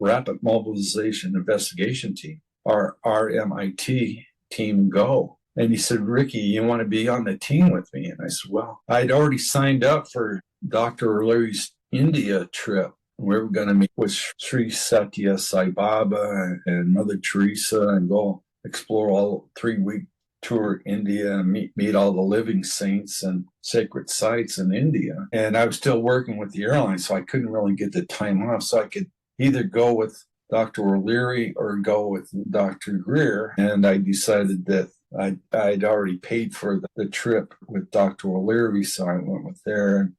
S1: Rapid Mobilization Investigation Team, our RMIT team go. And he said, Ricky, you want to be on the team with me? And I said, well, I'd already signed up for Dr. O'Leary's India trip. We were going to meet with Sri Satya Sai Baba and Mother Teresa and go explore all 3-week tour India and meet all the living saints and sacred sites in India. And I was still working with the airline, so I couldn't really get the time off. So I could either go with Dr. O'Leary or go with Dr. Greer. And I decided that I'd already paid for the trip with Dr. O'Leary, so I went with there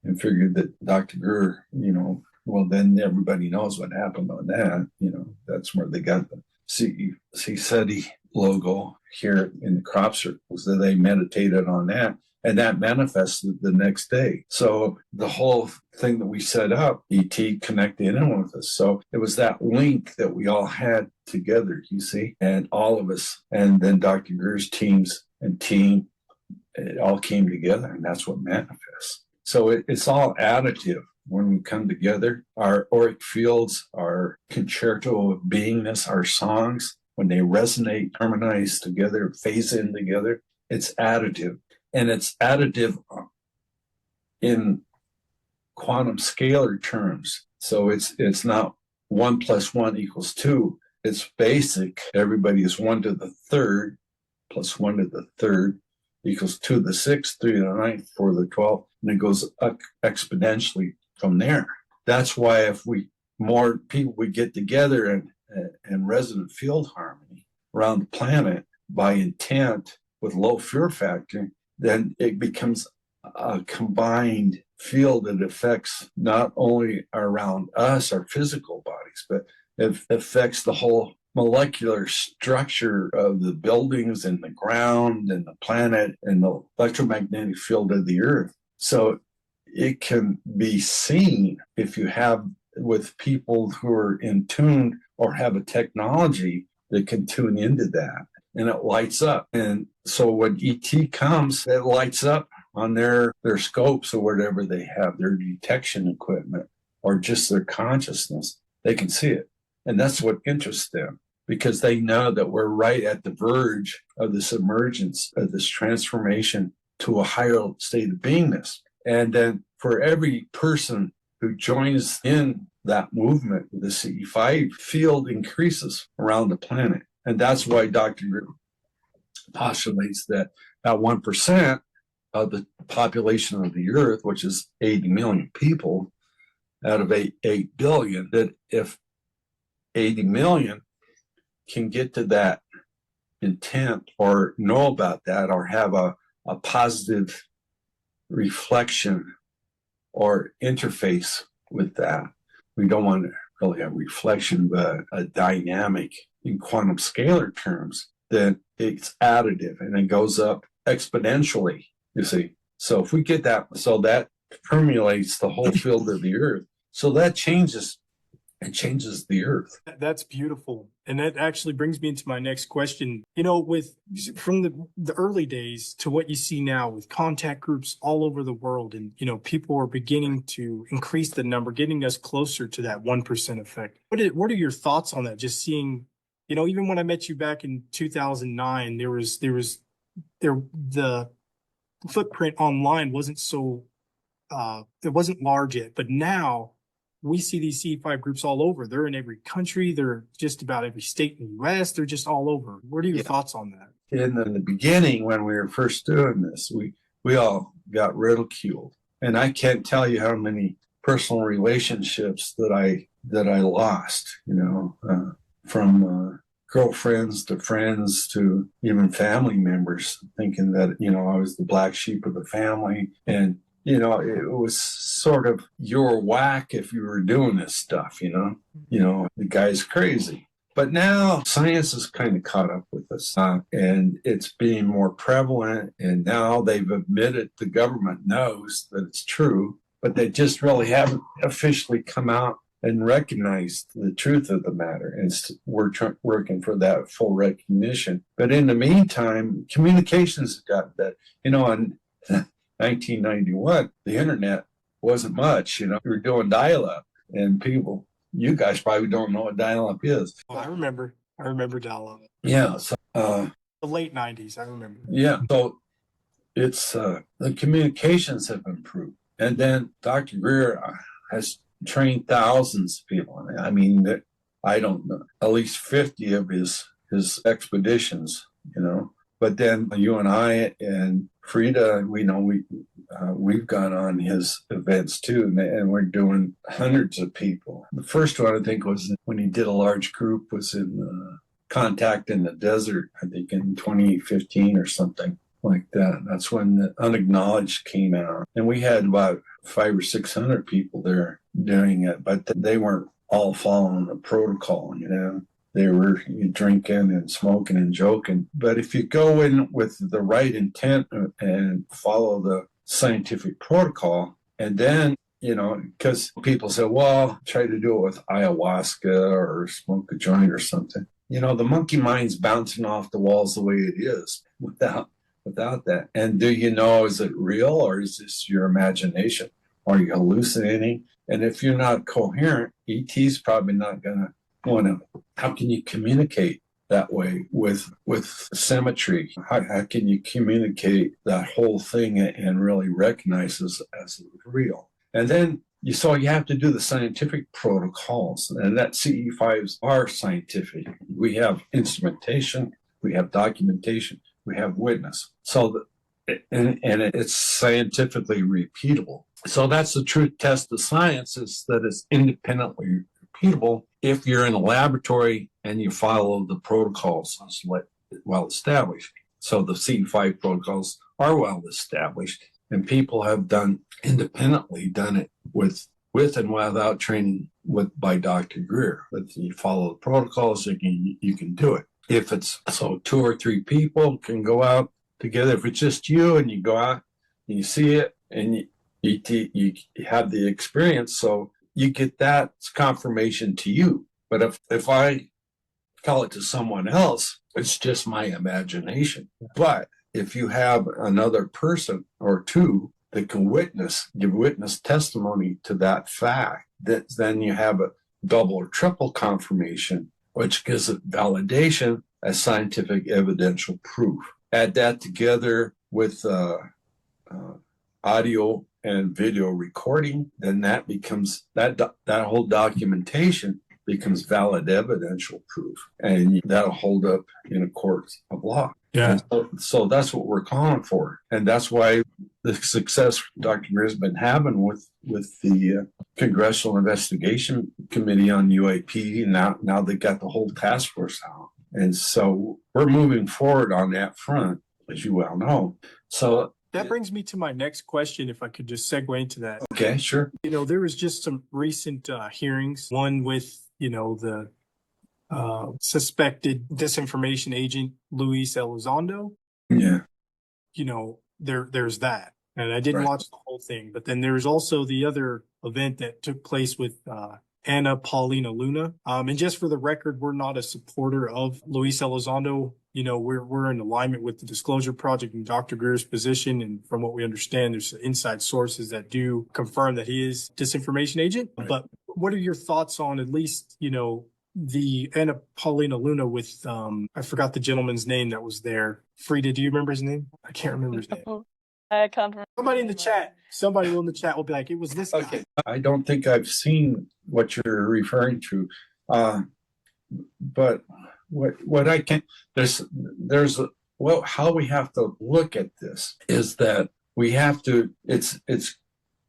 S1: and figured that Dr. Greer, you know, well, then everybody knows what happened on that. You know, that's where they got the CSETI logo here in the crop circles, that they meditated on that, and that manifested the next day. So the whole thing that we set up, ET connected in with us. So it was that link that we all had together, you see, and all of us, and then Dr. Greer's team, it all came together, and that's what manifests. So it's all additive. When we come together, our auric fields, our concerto of beingness, our songs, when they resonate, harmonize together, phase in together, it's additive. And it's additive in quantum scalar terms. So it's not 1 + 1 = 2. It's basic. Everybody is 1 to the 3rd plus 1 to the 3rd equals 2 to the 6th, 3 to the 9th, 4 to the 12th, and it goes up exponentially from there. That's why if more people we get together in resonant field harmony around the planet by intent with low fear factor, then it becomes a combined field that affects not only around us, our physical bodies, but it affects the whole molecular structure of the buildings and the ground and the planet and the electromagnetic field of the earth. So it can be seen if you have with people who are in tune or have a technology that can tune into that, and it lights up. And so when ET comes, it lights up on their scopes or whatever they have, their detection equipment or just their consciousness. They can see it. And that's what interests them, because they know that we're right at the verge of this emergence, of this transformation to a higher state of beingness. And then for every person who joins in that movement, the CE5 field increases around the planet. And that's why Dr. Greer postulates that about 1% of the population of the earth, which is 80 million people out of 8 billion, that if 80 million can get to that intent or know about that or have a positive reflection or interface with that. We don't want to really have reflection, but a dynamic in quantum scalar terms, then it's additive and it goes up exponentially, you see. So if we get that, so that permeates the whole field of the earth. So that changes, it changes the earth.
S7: That's beautiful. And that actually brings me into my next question. From the early days to what you see now with contact groups all over the world, and, people are beginning to increase the number, getting us closer to that 1% effect. What are your thoughts on that? Just seeing, even when I met you back in 2009, the footprint online wasn't so, it wasn't large yet, but now we see these CE5 groups all over. They're in every country. They're just about every state in the U.S. They're just all over. What are your thoughts on that?
S1: In the beginning, when we were first doing this, we all got ridiculed. And I can't tell you how many personal relationships that I lost, from girlfriends to friends to even family members, thinking that, I was the black sheep of the family. And it was sort of your whack if you were doing this stuff, the guy's crazy. But now science has kind of caught up with us, and it's being more prevalent. And now they've admitted, the government knows that it's true, but they just really haven't officially come out and recognized the truth of the matter. And we're working for that full recognition. But in the meantime, communications have gotten that, and 1991, the internet wasn't much, we were doing dial-up, and you guys probably don't know what dial-up is.
S7: Oh, I remember dial-up.
S1: Yeah. So,
S7: the late 90s, I remember.
S1: Yeah. So it's, the communications have improved. And then Dr. Greer has trained thousands of people. I mean, I don't know, at least 50 of his expeditions, But then you and I and Frida, we've gone on his events too, and we're doing hundreds of people. The first one, I think, was when he did a large group, was in Contact in the Desert, I think in 2015 or something like that. That's when the Unacknowledged came out. And we had about 500 or 600 people there doing it, but they weren't all following the protocol, They were drinking and smoking and joking. But if you go in with the right intent and follow the scientific protocol, and then, because people say, well, try to do it with ayahuasca or smoke a joint or something. The monkey mind's bouncing off the walls the way it is without that. And do you know, is it real or is this your imagination? Are you hallucinating? And if you're not coherent, ET's probably not going to want to. How can you communicate that way with symmetry? How can you communicate that whole thing and really recognize this as real? And then you have to do the scientific protocols, and that CE5s are scientific. We have instrumentation, we have documentation, we have witness. And it's scientifically repeatable. So that's the truth test of science, is that it's independently repeatable if you're in a laboratory and you follow the protocols well established. So the CE5 protocols are well established, And people have independently done it with and without training by Dr. Greer. But you follow the protocols, you can do it. If it's so 2 or 3 people can go out together. If it's just you and you go out and you see it and you have the experience, so you get that confirmation to you. But if I tell it to someone else, it's just my imagination. But if you have another person or 2 that can give witness testimony to that fact, then you have a double or triple confirmation, which gives it validation as scientific evidential proof. Add that together with audio and video recording, then that becomes that whole documentation becomes valid evidential proof, and that'll hold up in a court of law.
S7: Yeah.
S1: So that's what we're calling for, and that's why the success Dr. Greer has been having with the Congressional Investigation Committee on UAP. Now they got the whole task force out, and so we're moving forward on that front, as you well know. So
S7: that brings me to my next question, if I could just segue into that.
S1: Okay, sure.
S7: There was just some recent hearings, one with, the suspected disinformation agent, Luis Elizondo.
S1: Yeah.
S7: There's that. And I didn't watch the whole thing, but then there's also the other event that took place with Anna Paulina Luna. And just for the record, we're not a supporter of Luis Elizondo. We're in alignment with the Disclosure Project and Dr. Greer's position. And from what we understand, there's inside sources that do confirm that he is disinformation agent. Right. But what are your thoughts on at least, the Anna Paulina Luna with, I forgot the gentleman's name that was there. Frida, do you remember his name? I can't remember his name.
S8: I can't remember.
S7: Somebody in the chat will be like, it was this guy.
S1: I don't think I've seen what you're referring to. But what I can, how we have to look at this is that we have to, it's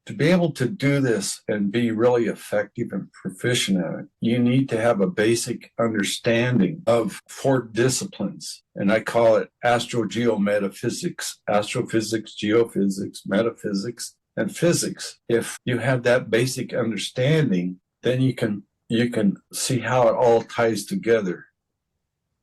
S1: to be able to do this and be really effective and proficient at it, you need to have a basic understanding of 4 disciplines. And I call it astrogeometaphysics, astrophysics, geophysics, metaphysics, and physics. If you have that basic understanding, then you can see how it all ties together.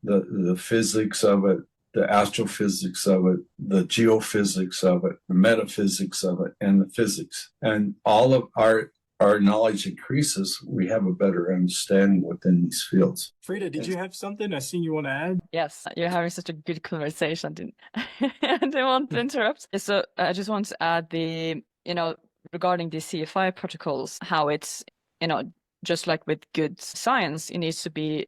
S1: The physics of it, the astrophysics of it, the geophysics of it, the metaphysics of it, and the physics. And all of our knowledge increases, we have a better understanding within these fields.
S7: Frida, did you have something? I seen you want to add?
S8: Yes, you're having such a good conversation. I didn't want to interrupt. So I just want to add regarding the CE5 protocols, how it's, just like with good science, it needs to be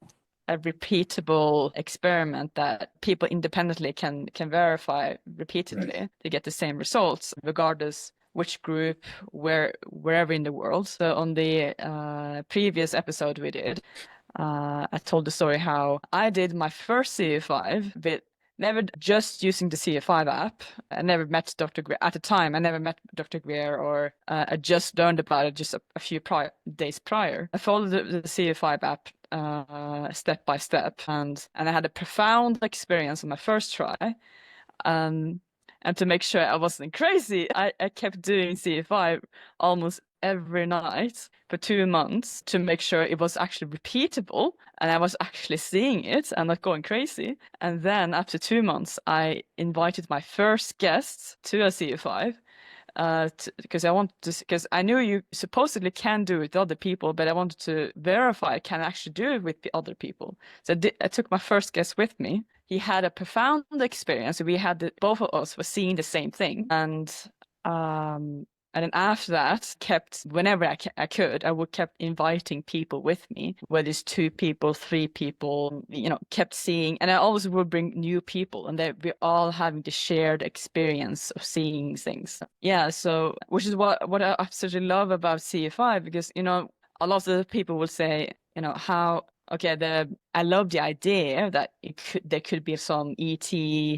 S8: a repeatable experiment that people independently can verify repeatedly to get the same results, regardless which group, wherever in the world. So on the previous episode we did, I told the story how I did my first CE5 with never just using the CE5 app. I never met Dr. Greer at the time. I never met Dr. Greer, or I just learned about it just a few days prior. I followed the CE5 app step by step, and I had a profound experience on my first try. And to make sure I wasn't crazy, I kept doing CE5 almost every night for 2 months to make sure it was actually repeatable and I was actually seeing it and not going crazy. And then after 2 months, I invited my first guests to a CE5 because I knew you supposedly can do it with other people, but I wanted to verify I can actually do it with the other people. So I took my first guest with me. He had a profound experience. We had both of us were seeing the same thing, and then after that, whenever I could, I would kept inviting people with me, whether it's 2 people, 3 people, kept seeing, and I always would bring new people, and we're all having the shared experience of seeing things. Yeah, so which is what I absolutely love about CE5, because a lot of the people will say, I love the idea that there could be some ET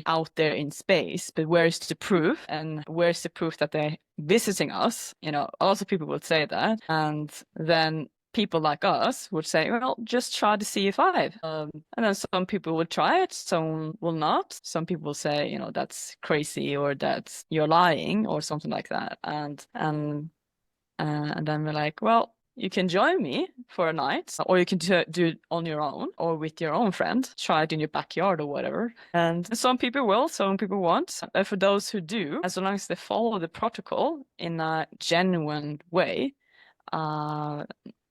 S8: out there in space, but where's the proof? And where's the proof that they're visiting us? A lot of people will say that. And then people like us would say, well, just try the CE5. And then some people would try it, some will not. Some people will say, you know, that's crazy, or that's you're lying, or something like that. And then we're like, well, you can join me for a night, or you can do it on your own or with your own friend. Try it in your backyard or whatever. And some people will, some people won't. But for those who do, as long as they follow the protocol in a genuine way,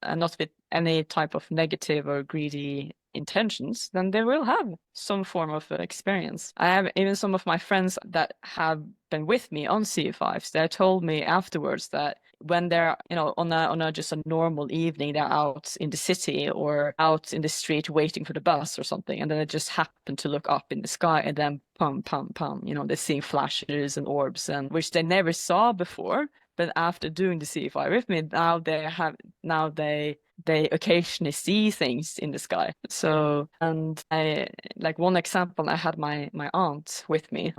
S8: and not with any type of negative or greedy intentions, then they will have some form of experience. I have even some of my friends that have been with me on CE5s. They told me afterwards that when they're, you know, on a just a normal evening, they're out in the city or out in the street waiting for the bus or something, and then they just happen to look up in the sky, and then pum pum pum, you know, they're seeing flashes and orbs, and which they never saw before. But after doing the CE5 with me, now they occasionally see things in the sky. So, and I, like one example, I had my aunt with me.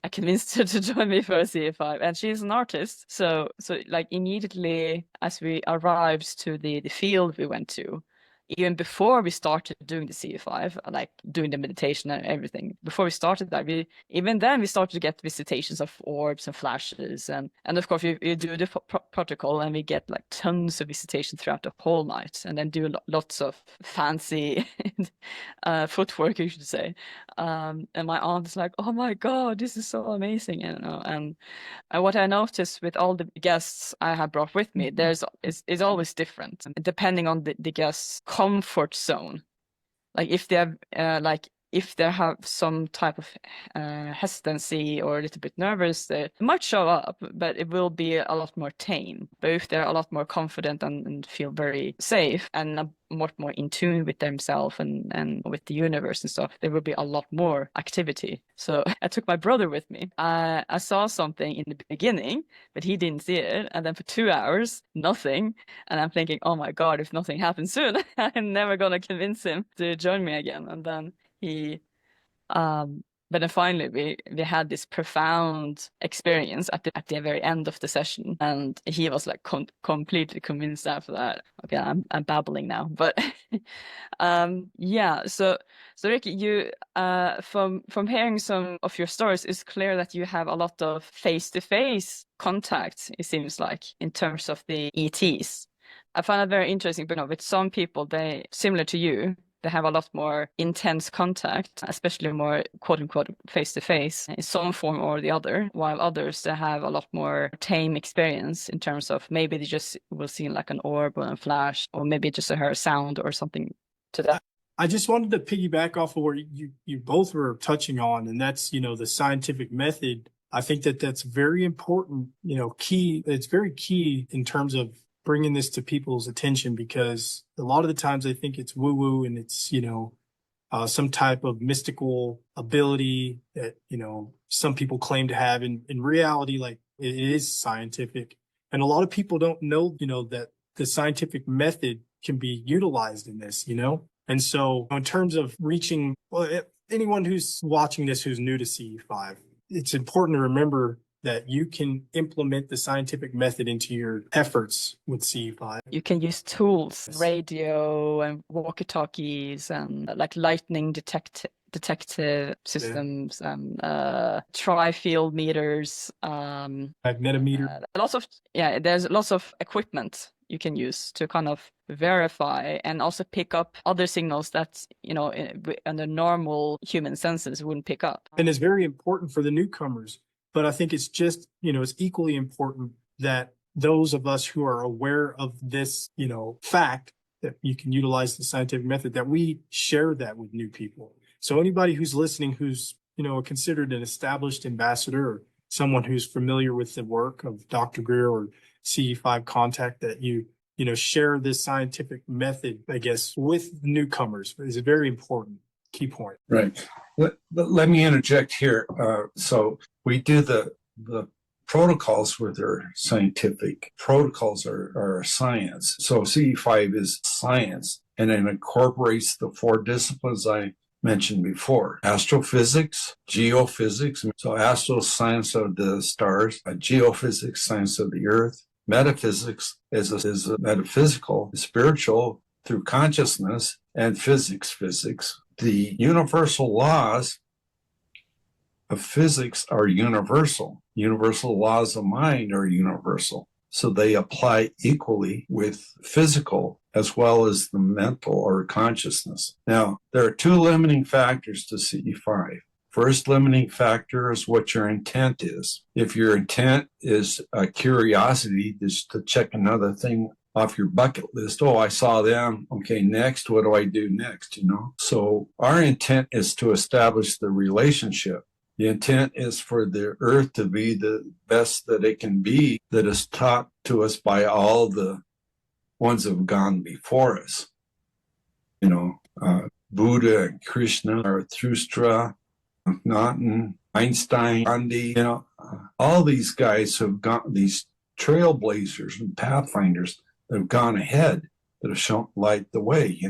S8: I convinced her to join me for a CE5, and she's an artist. So like immediately as we arrived to the field we went to, even before we started doing the CE5, like doing the meditation and everything, before we started that, we started to get visitations of orbs and flashes, and of course we do the protocol, and we get like tons of visitation throughout the whole night, and then do lots of fancy footwork, you should say. And my aunt is like, "Oh my God, this is so amazing!" You know, and what I noticed with all the guests I have brought with me, is always different depending on the guest's comfort zone. Like if they have some type of hesitancy or a little bit nervous, they might show up, but it will be a lot more tame. But if they're a lot more confident and feel very safe and much more in tune with themselves and with the universe and stuff, there will be a lot more activity. So I took my brother with me. I saw something in the beginning, but he didn't see it. And then for 2 hours, nothing. And I'm thinking, oh my God, if nothing happens soon, I'm never going to convince him to join me again. And then but then finally we had this profound experience at the very end of the session, and he was like completely convinced after that. Okay, I'm babbling now, but yeah. So Ricky, you from hearing some of your stories, it's clear that you have a lot of face-to-face contact. It seems like in terms of the ETs. I find it very interesting, but with some people, they similar to you. They have a lot more intense contact, especially more quote-unquote face-to-face in some form or the other, while others, they have a lot more tame experience in terms of maybe they just will see like an orb or a flash, or maybe just hear a sound or something to that.
S7: I just wanted to piggyback off of where you both were touching on, and that's, the scientific method. I think that's very important, key. It's very key in terms of bringing this to people's attention, because a lot of the times I think it's woo-woo and it's, some type of mystical ability that, some people claim to have. In reality, like it is scientific. And a lot of people don't know, that the scientific method can be utilized in this, And so in terms of reaching, anyone who's watching this who's new to CE5, it's important to remember that you can implement the scientific method into your efforts with CE5.
S8: You can use tools, radio and walkie-talkies and like lightning detective systems and tri-field meters,
S7: magnetometer.
S8: There's lots of equipment you can use to kind of verify and also pick up other signals that under normal human senses wouldn't pick up.
S7: And it's very important for the newcomers. But I think it's just, it's equally important that those of us who are aware of this, fact that you can utilize the scientific method, that we share that with new people. So anybody who's listening, who's, considered an established ambassador or someone who's familiar with the work of Dr. Greer or CE5 Contact, that you share this scientific method, I guess, with newcomers is a very important key point.
S1: Right. Let me interject here. So we do the protocols with our scientific. Protocols are science. So CE5 is science, and it incorporates the 4 disciplines I mentioned before: astrophysics, geophysics. So astro, science of the stars; geophysics, science of the earth; Metaphysics is a metaphysical, spiritual through consciousness, and physics. The universal laws of physics are universal. Universal laws of mind are universal. So they apply equally with physical as well as the mental or consciousness. Now, there are two limiting factors to CE5. First limiting factor is what your intent is. If your intent is a curiosity, just to check another thing off your bucket list. Oh, I saw them. Okay, next, what do I do next? So our intent is to establish the relationship. The intent is for the earth to be the best that it can be, that is taught to us by all the ones that have gone before us. Buddha and Krishna, Zarathustra, Akhenaten, Einstein, Gandhi, all these guys have got these trailblazers and pathfinders that have gone ahead, that have shown light the way,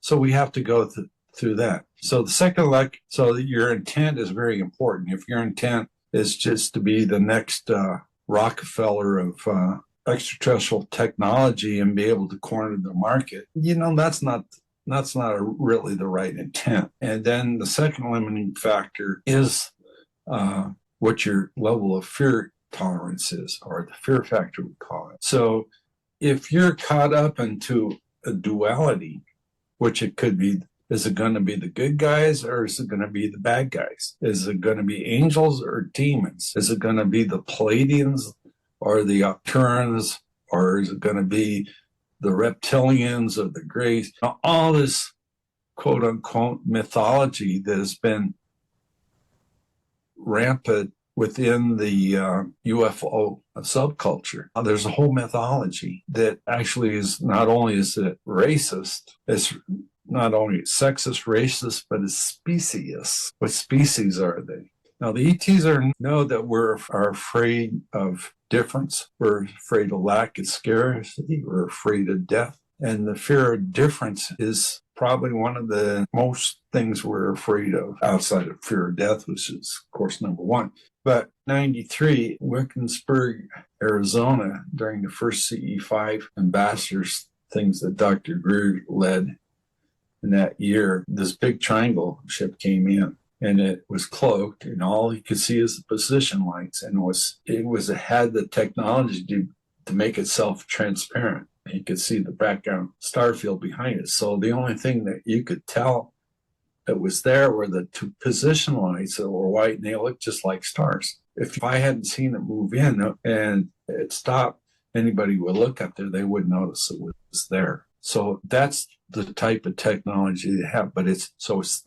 S1: So we have to go through that. So the second, so your intent is very important. If your intent is just to be the next Rockefeller of extraterrestrial technology and be able to corner the market, that's not really the right intent. And then the second limiting factor is what your level of fear tolerance is, or the fear factor, we call it. So if you're caught up into a duality, which it could be, is it going to be the good guys or is it going to be the bad guys? Is it going to be angels or demons? Is it going to be the Pleiadians or the Arcturians, or is it going to be the reptilians or the Greys? All this quote unquote mythology that has been rampant within the UFO subculture. There's a whole mythology that actually is not only is it racist, it's not only sexist, racist, but it's specious. What species are they? Now the ETs know that are afraid of difference. We're afraid of lack of scarcity. We're afraid of death. And the fear of difference is probably one of the most things we're afraid of outside of fear of death, which is, of course, number one. But 93, Wickensburg, Arizona, during the first CE5 ambassadors, things that Dr. Greer led in that year, this big triangle ship came in. And it was cloaked, and all you could see is the position lights, and it had the technology to make itself transparent. And you could see the background star field behind it. So the only thing that you could tell that was there were the two position lights that were white, and they looked just like stars. If I hadn't seen it move in and it stopped, anybody would look up there, they would notice it was there. So that's the type of technology they have, but it's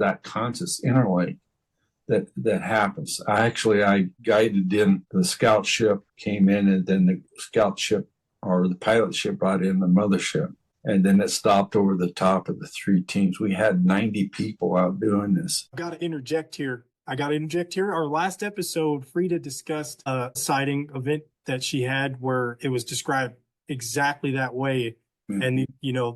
S1: that conscious interlink that happens. I guided in, the scout ship came in, and then the scout ship or the pilot ship brought in the mothership, and then it stopped over the top of the three teams. We had 90 people out doing this.
S7: I got to interject here. Our last episode, Frida discussed a sighting event that she had where it was described exactly that way. Mm-hmm. And,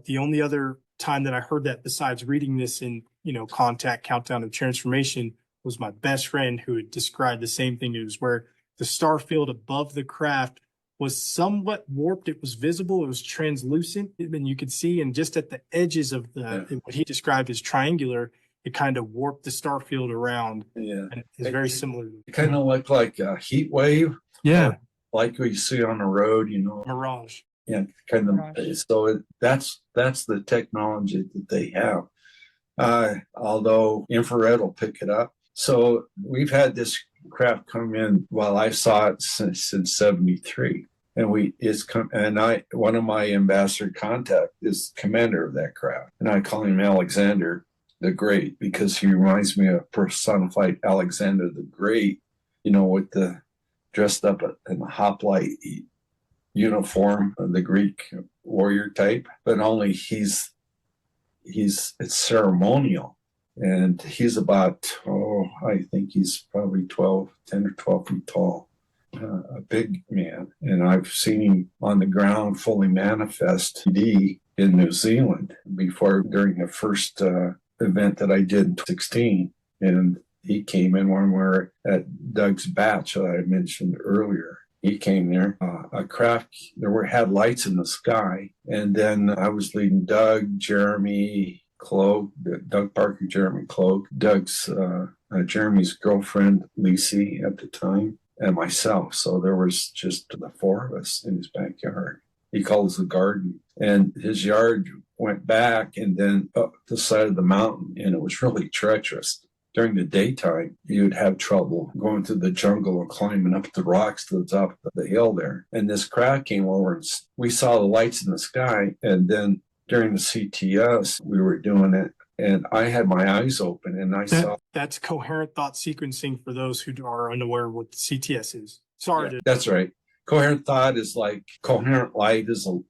S7: the only other time that I heard that besides reading this in, Contact, Countdown, and Transformation was my best friend who had described the same thing. It was where the star field above the craft was somewhat warped. It was visible. It was translucent, and you could see, and just at the edges of what he described as triangular, it kind of warped the star field around. Yeah. And it's very similar.
S1: It kind of looked like a heat wave.
S7: Yeah.
S1: Like what you see on the road,
S7: Mirage.
S1: Yeah, kind of. Mirage. So that's the technology that they have. Although infrared will pick it up. So we've had this craft come in. Well, I saw it since 73, and one of my ambassador contact is commander of that craft, and I call him Alexander the Great because he reminds me of personified Alexander the Great, with the dressed up in the hoplite uniform of the Greek warrior type, but only it's ceremonial. And he's about, I think he's probably 10 or 12 feet tall, a big man. And I've seen him on the ground fully manifest in New Zealand during the first event that I did in 2016. And he came in when we were at Doug's batch that I mentioned earlier. he came there. A craft, had lights in the sky. And then I was leading Doug, Jeremy, Cloak, Doug Parker, Jeremy Cloak, Jeremy's girlfriend, Lacey, at the time, and myself. So there was just the four of us in his backyard. He calls the garden. And his yard went back and then up the side of the mountain, and it was really treacherous. During the daytime, you'd have trouble going through the jungle and climbing up the rocks to the top of the hill there. And this crowd came over and we saw the lights in the sky. And then during the CTS, we were doing it, and I had my eyes open and I saw.
S7: That's coherent thought sequencing for those who are unaware of what the CTS is. Sorry.
S1: That's right. Coherent thought is like coherent light is a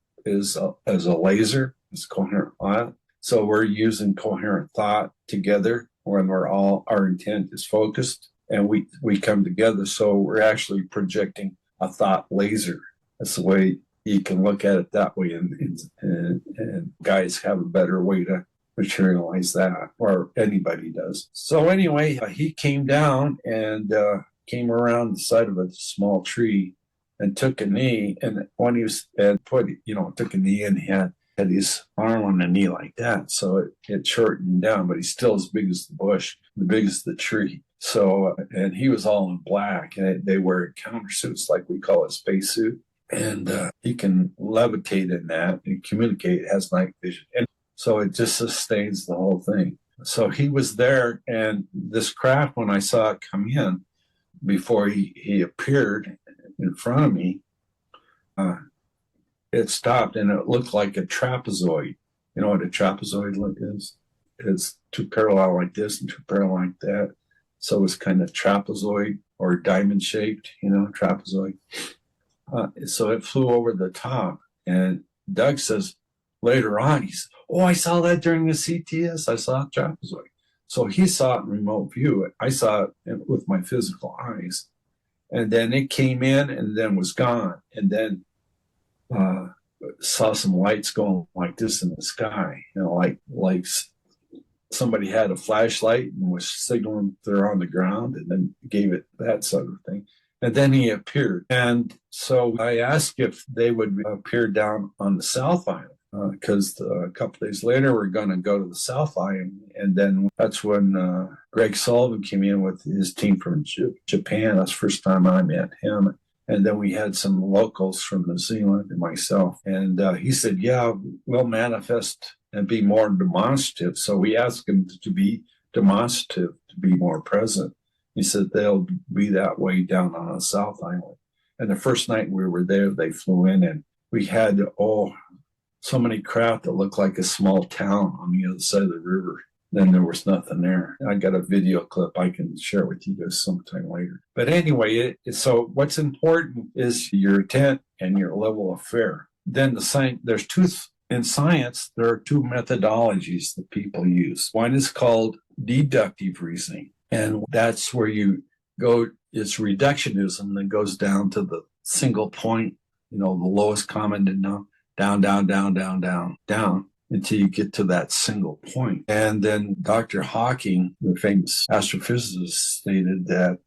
S1: laser. It's coherent light. So we're using coherent thought together when our intent is focused, and we come together. So we're actually projecting a thought laser. That's the way you can look at it that way, and guys have a better way to materialize that, or anybody does. So anyway, he came down and came around the side of a small tree and took a knee, and when he was took a knee, and he had his arm on the knee like that. So it shortened down, but he's still as big as the bush, the biggest the tree. So, and he was all in black, and they wear countersuits, like we call a spacesuit. And he can levitate in that and communicate, has night vision. And so it just sustains the whole thing. So he was there, and this craft, when I saw it come in, before he appeared in front of me, it stopped, and it looked like a trapezoid. You know what a trapezoid is? It's two parallel like this and two parallel like that. So it's kind of trapezoid or diamond shaped, trapezoid. So it flew over the top, and Doug says later on, he said, "Oh, I saw that during the CTS. I saw a trapezoid." So he saw it in remote view. I saw it with my physical eyes. And then it came in and then was gone. And then saw some lights going like this in the sky, like somebody had a flashlight and was signaling they're on the ground, and then gave it that sort of thing. And then he appeared. And so I asked if they would appear down on the South Island, because a couple days later we're going to go to the South Island. And then that's when Greg Sullivan came in with his team from Japan. That's the first time I met him. And then we had some locals from New Zealand and myself. And he said, "Yeah, we'll manifest and be more demonstrative." So we asked him to be demonstrative, to be more present. He said they'll be that way down on the South Island. And the first night we were there, they flew in, and we had, so many craft that looked like a small town on the other side of the river. Then there was nothing there. I got a video clip I can share with you guys sometime later. But anyway, so what's important is your intent and your level of fear. Then in science, there are two methodologies that people use. One is called deductive reasoning. And that's where you go, it's reductionism that goes down to the single point, the lowest common denominator, down, until you get to that single point. And then Dr. Hawking, the famous astrophysicist, stated that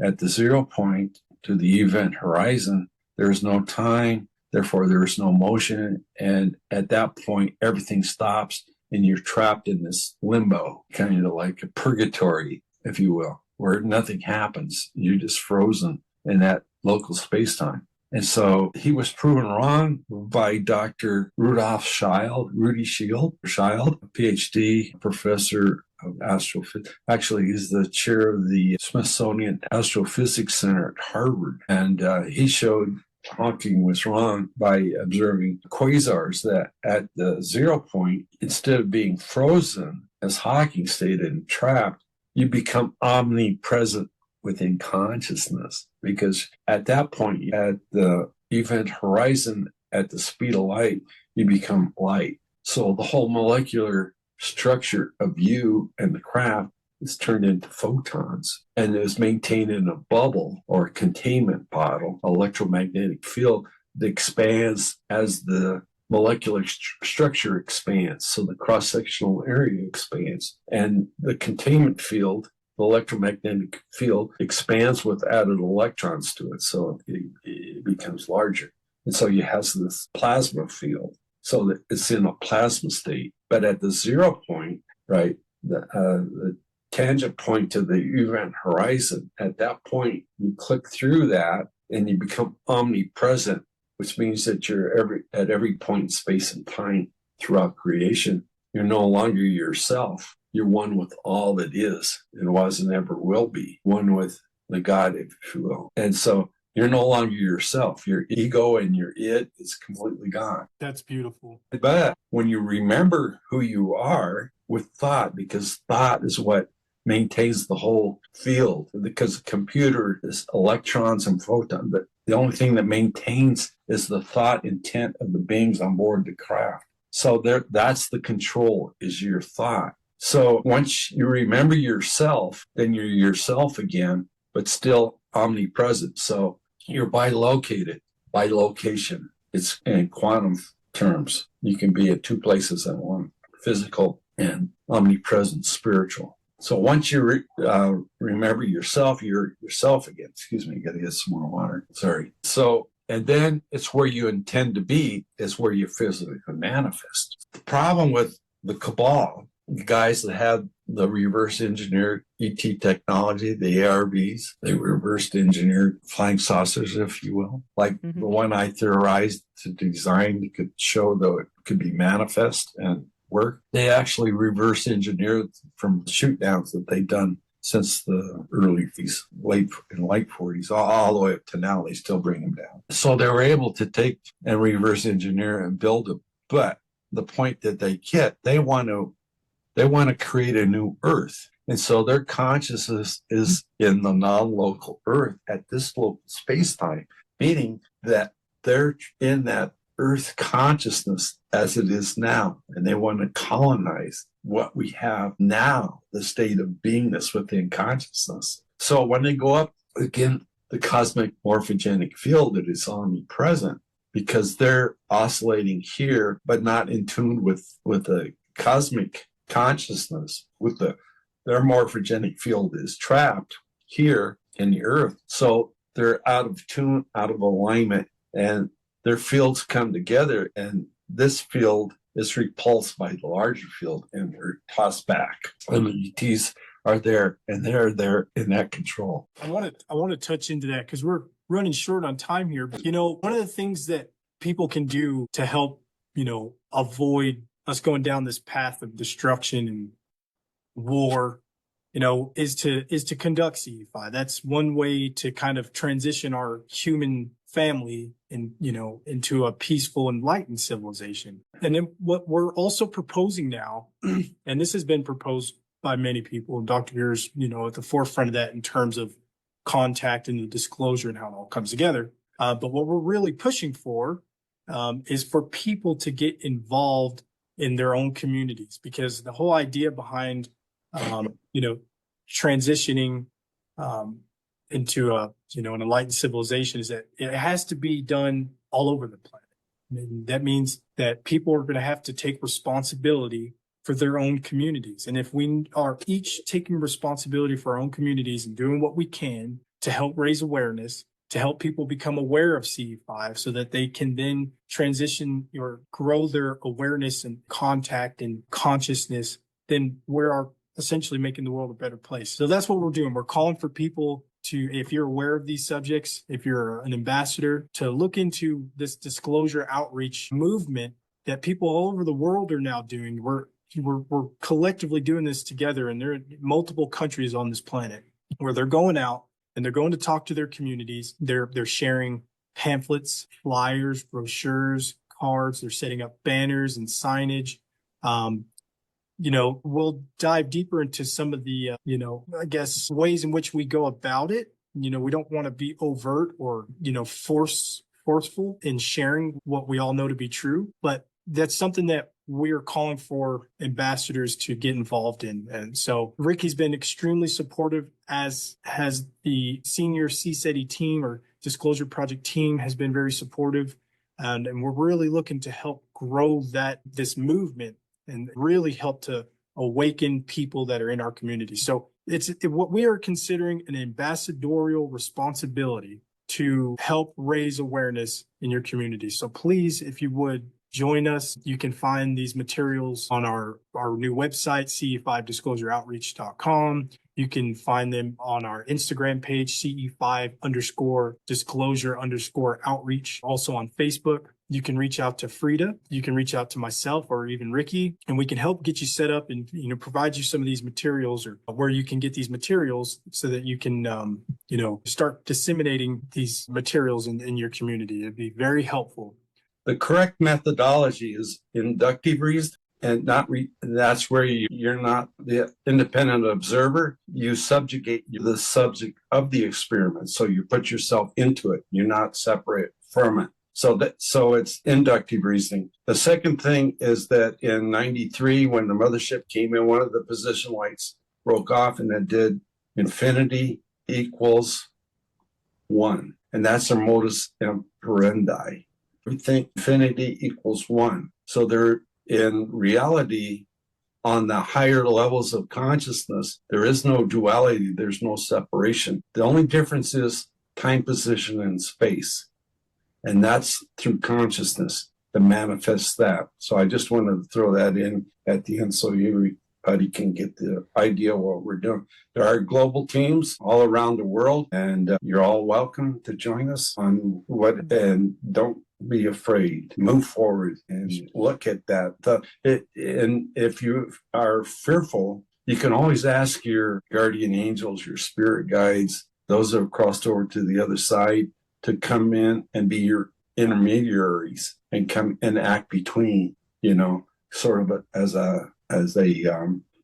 S1: at the 0 point to the event horizon, there is no time, therefore there is no motion. And at that point, everything stops and you're trapped in this limbo, kind of like a purgatory, if you will, where nothing happens. You're just frozen in that local space-time. And so he was proven wrong by Dr. Rudy Shield, a PhD professor of astrophysics. Actually, he's the chair of the Smithsonian Astrophysics Center at Harvard. And he showed Hawking was wrong by observing quasars that at the 0 point, instead of being frozen, as Hawking stated, and trapped, you become omnipresent within consciousness, because at that point, at the event horizon, at the speed of light, you become light. So the whole molecular structure of you and the craft is turned into photons and is maintained in a bubble or a containment bottle, electromagnetic field that expands as the molecular structure expands. So the cross-sectional area expands, and the containment field the electromagnetic field expands with added electrons to it, so it becomes larger. And so you have this plasma field, so that it's in a plasma state. But at the 0 point, right, the tangent point to the event horizon, at that point, you click through that and you become omnipresent, which means that you're at every point in space and time throughout creation. You're no longer yourself. You're one with all that is and was and ever will be, one with the God, if you will. And so you're no longer yourself. Your ego and your id is completely gone.
S7: That's beautiful.
S1: But when you remember who you are with thought, because thought is what maintains the whole field, because the computer is electrons and photons, but the only thing that maintains is the thought intent of the beings on board the craft. So that's the control, is your thought. So once you remember yourself, then you're yourself again, but still omnipresent. So you're bilocated, bilocation. It's in quantum terms. You can be at two places at one, physical and omnipresent spiritual. So once you remember yourself, you're yourself again. Excuse me, I gotta get some more water. Sorry. So, and then it's where you intend to be, is where you physically manifest. The problem with the cabal, the guys that have the reverse engineered ET technology, the ARVs, they reverse engineered flying saucers, if you will, like the one I theorized to design could show that it could be manifest and work. They actually reverse engineered from shoot downs that they've done since the early late 40s, all the way up to now. They still bring them down. So they were able to take and reverse engineer and build them. But the point that they get, they want to create a new Earth. And so their consciousness is in the non-local Earth at this local space-time, meaning that they're in that Earth consciousness as it is now. And they want to colonize what we have now, the state of beingness within consciousness. So when they go up, again, the cosmic morphogenic field, it is omnipresent because they're oscillating here, but not in tune with the cosmic consciousness. Their morphogenic field is trapped here in the Earth. So they're out of tune, out of alignment, and their fields come together, and this field is repulsed by the larger field and they're tossed back. And the ETs are there, and they're there in that control.
S7: I want to touch into that because we're running short on time here. But, one of the things that people can do to help, avoid us going down this path of destruction and war, is to conduct CE5. That's one way to kind of transition our human family into a peaceful, enlightened civilization. And then what we're also proposing now, and this has been proposed by many people, and Dr. Greer's, at the forefront of that in terms of contact and the disclosure and how it all comes together. But what we're really pushing for is for people to get involved in their own communities, because the whole idea behind, transitioning into an enlightened civilization is that it has to be done all over the planet. And that means that people are going to have to take responsibility for their own communities. And if we are each taking responsibility for our own communities and doing what we can to help raise awareness, to help people become aware of CE5 so that they can then transition or grow their awareness and contact and consciousness, then we're essentially making the world a better place. So that's what we're doing. We're calling for people to, if you're aware of these subjects, if you're an ambassador, to look into this disclosure outreach movement that people all over the world are now doing. We're collectively doing this together, and there are multiple countries on this planet where they're going out and they're going to talk to their communities. They're sharing pamphlets, flyers, brochures, cards. They're setting up banners and signage. We'll dive deeper into some of the, ways in which we go about it. We don't want to be overt or, forceful in sharing what we all know to be true, but that's something that we're calling for ambassadors to get involved in. And so Ricky's been extremely supportive, as has the senior CSETI team or Disclosure Project team has been very supportive. And we're really looking to help grow this movement and really help to awaken people that are in our community. So what we are considering an ambassadorial responsibility to help raise awareness in your community. So please, if you would, join us. You can find these materials on our new website, CE5disclosureoutreach.com. You can find them on our Instagram page, CE5_disclosure_outreach, also on Facebook. You can reach out to Frida. You can reach out to myself or even Ricky, and we can help get you set up and, provide you some of these materials or where you can get these materials so that you can, start disseminating these materials in your community. It'd be very helpful.
S1: The correct methodology is inductive reasoning, and that's where you're not the independent observer. You subjugate the subject of the experiment, so you put yourself into it. You're not separate from it. So it's inductive reasoning. The second thing is that in '93, when the mothership came in, one of the position lights broke off, and it did infinity equals 1, and that's our modus operandi. We think infinity equals 1. So there, in reality, on the higher levels of consciousness, there is no duality. There's no separation. The only difference is time, position, and space. And that's through consciousness to manifest that. So I just wanted to throw that in at the end so everybody can get the idea of what we're doing. There are global teams all around the world, and you're all welcome to join us on and don't be afraid. Move forward and look at that. And if you are fearful, you can always ask your guardian angels, your spirit guides, those that have crossed over to the other side, to come in and be your intermediaries and come and act between, sort of as a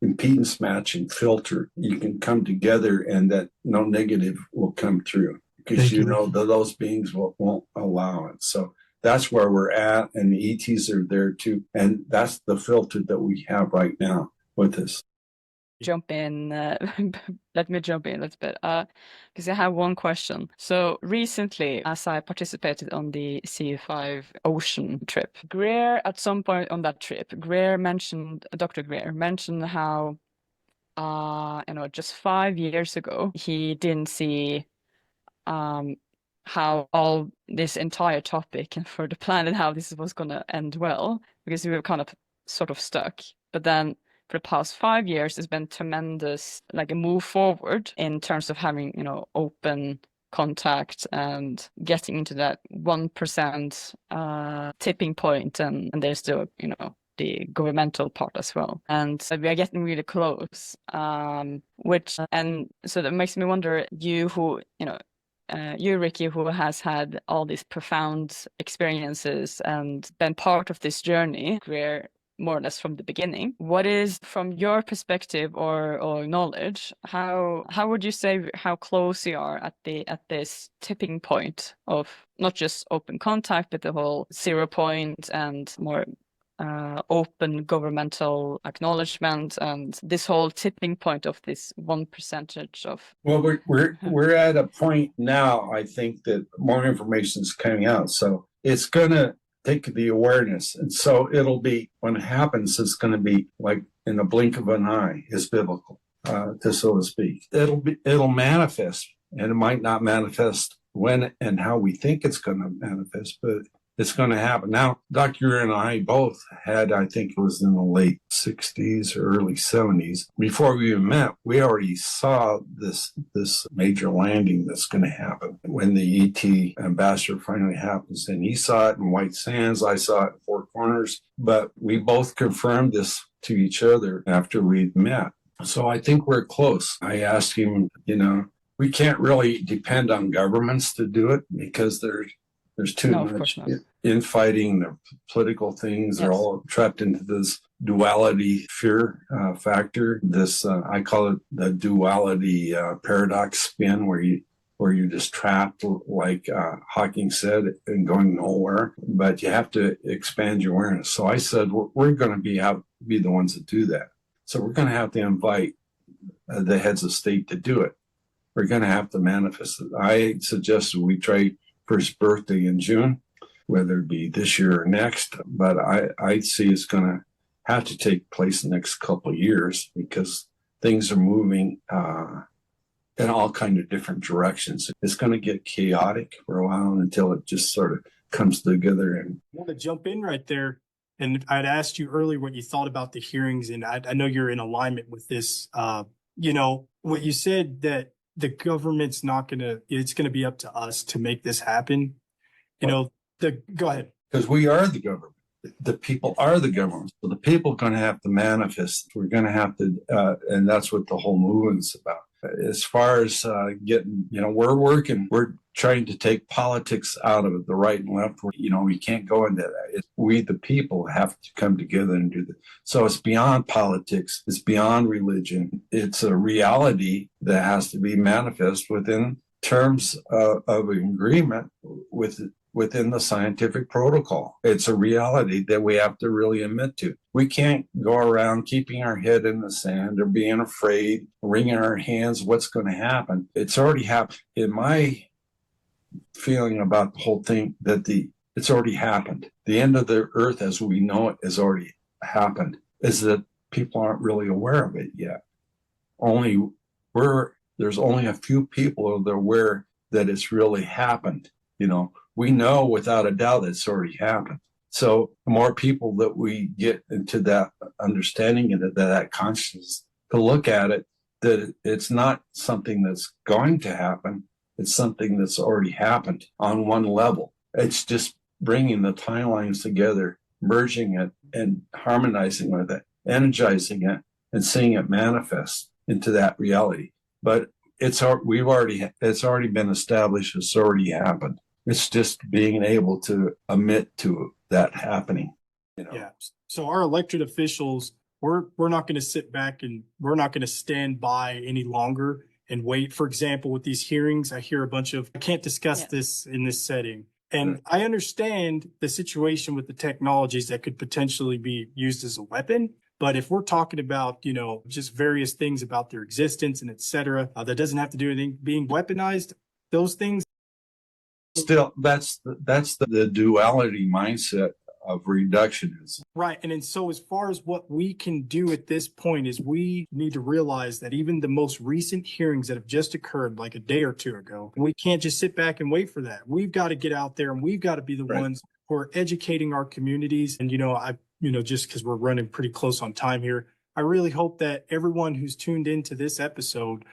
S1: impedance matching filter. You can come together, and that no negative will come through, because those beings won't allow it. So that's where we're at, and the ETs are there too, and that's the filter that we have right now with us.
S8: Jump in. Let me jump in a little bit because I have one question. So recently, as I participated on the CE5 ocean trip, Greer, at some point on that trip, Dr. Greer mentioned how, just 5 years ago, he didn't see how all this entire topic and for the planet, how this was going to end well, because we were kind of sort of stuck. But then for the past 5 years, there's been tremendous, a move forward in terms of having, open contact and getting into that 1% tipping point. And there's still, the governmental part as well. And we are getting really close, and so that makes me wonder, you, Ricky, who has had all these profound experiences and been part of this journey, where more or less from the beginning, what is, from your perspective or knowledge, how would you say how close you are at this tipping point of not just open contact, but the whole 0 point and more open governmental acknowledgement, and this whole tipping point of this 1% of?
S1: Well, we're at a point now, I think, that more information is coming out, so it's gonna take the awareness, and so it'll be, when it happens, it's going to be like in the blink of an eye, is biblical, so to speak. It'll manifest, and it might not manifest when and how we think it's going to manifest, but it's going to happen. Now, Dr. Greer and I both had, I think it was in the late 60s or early 70s, before we even met, we already saw this major landing that's going to happen when the ET ambassador finally happens. And he saw it in White Sands, I saw it in Four Corners, but we both confirmed this to each other after we'd met. So I think we're close. I asked him, we can't really depend on governments to do it, because there's too much infighting, the political things. They're all trapped into this duality fear factor. This I call it the duality paradox spin, where you're just trapped, like Hawking said, and going nowhere. But you have to expand your awareness. So I said, we're going to be the ones that do that. So we're going to have to invite the heads of state to do it. We're going to have to manifest it. I suggested we try first birthday in June, whether it be this year or next, but I see it's going to have to take place the next couple of years, because things are moving in all kind of different directions. It's going to get chaotic for a while until it just sort of comes together. And
S7: I want to jump in right there. And I'd asked you earlier what you thought about the hearings, and I know you're in alignment with this. What you said that the government's not going to, it's going to be up to us to make this happen. Go ahead.
S1: Because we are the government. The people are the government. So the people are going to have to manifest. We're going to have to, and that's what the whole movement's about. As far as getting, we're trying to take politics out of it, the right and left. We can't go into that. We, the people, have to come together and do that. So it's beyond politics. It's beyond religion. It's a reality that has to be manifest within terms of agreement within the scientific protocol. It's a reality that we have to really admit to. We can't go around keeping our head in the sand or being afraid, wringing our hands, what's going to happen. It's already happened. In my feeling about the whole thing, that it's already happened. The end of the earth as we know it has already happened, is that people aren't really aware of it yet. There's only a few people that are aware that it's really happened. We know without a doubt it's already happened. So the more people that we get into that understanding and that consciousness to look at it, that it's not something that's going to happen. It's something that's already happened on one level. It's just bringing the timelines together, merging it and harmonizing with it, energizing it, and seeing it manifest into that reality. But it's already been established. It's already happened. It's just being able to admit to that happening.
S7: Yeah. So our elected officials, we're not going to sit back and we're not going to stand by any longer and wait. For example, with these hearings, I hear I can't discuss this in this setting. And I understand the situation with the technologies that could potentially be used as a weapon. But if we're talking about, just various things about their existence and et cetera, that doesn't have to do anything being weaponized, those things.
S1: Still, that's the duality mindset of reductionism.
S7: Right. And then so as far as what we can do at this point is we need to realize that even the most recent hearings that have just occurred like a day or two ago, we can't just sit back and wait for that. We've got to get out there and we've got to be the ones who are educating our communities. And, just because we're running pretty close on time here, I really hope that everyone who's tuned into this episode,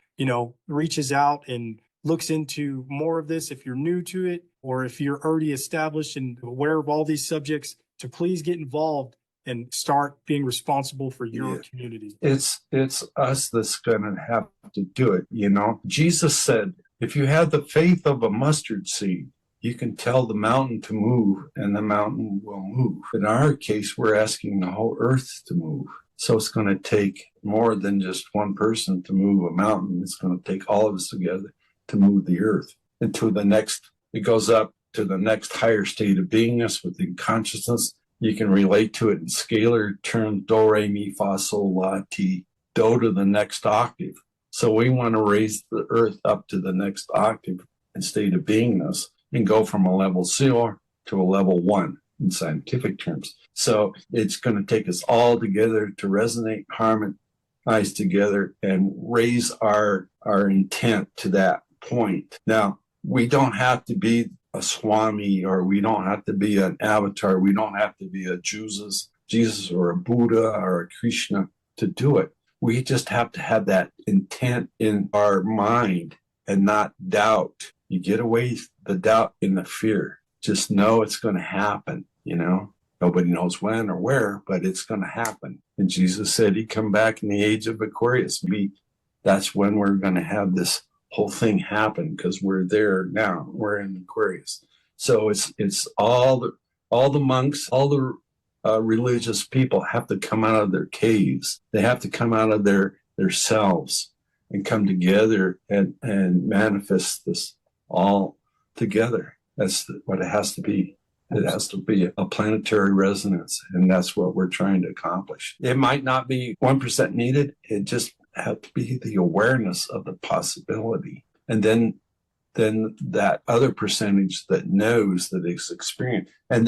S7: reaches out and looks into more of this. If you're new to it, or if you're already established and aware of all these subjects, to please get involved and start being responsible for your community.
S1: It's us that's going to have to do it. Jesus said, if you have the faith of a mustard seed, you can tell the mountain to move and the mountain will move. In our case, we're asking the whole earth to move. So it's going to take more than just one person to move a mountain. It's going to take all of us together to move the earth into the next. It goes up to the next higher state of beingness within consciousness. You can relate to it in scalar terms: do, re, mi, fa, sol, la, ti, do to the next octave. So we want to raise the earth up to the next octave and state of beingness and go from a level 0 to a level 1 in scientific terms. So it's going to take us all together to resonate, harmonize together, and raise our intent to that point. Now, we don't have to be a Swami, or we don't have to be an avatar. We don't have to be a Jesus or a Buddha or a Krishna to do it. We just have to have that intent in our mind and not doubt. You get away the doubt and the fear. Just know it's going to happen, Nobody knows when or where, but it's going to happen. And Jesus said he'd come back in the age of Aquarius. That's when we're going to have this whole thing happen, because we're there now. We're in Aquarius. So it's all the monks, all the religious people have to come out of their caves. They have to come out of their selves and come together and manifest this all together. That's what it has to be. It has to be a planetary resonance, and that's what we're trying to accomplish. It might not be 1% needed. It just have to be the awareness of the possibility. And then that other percentage that knows that it's experienced. And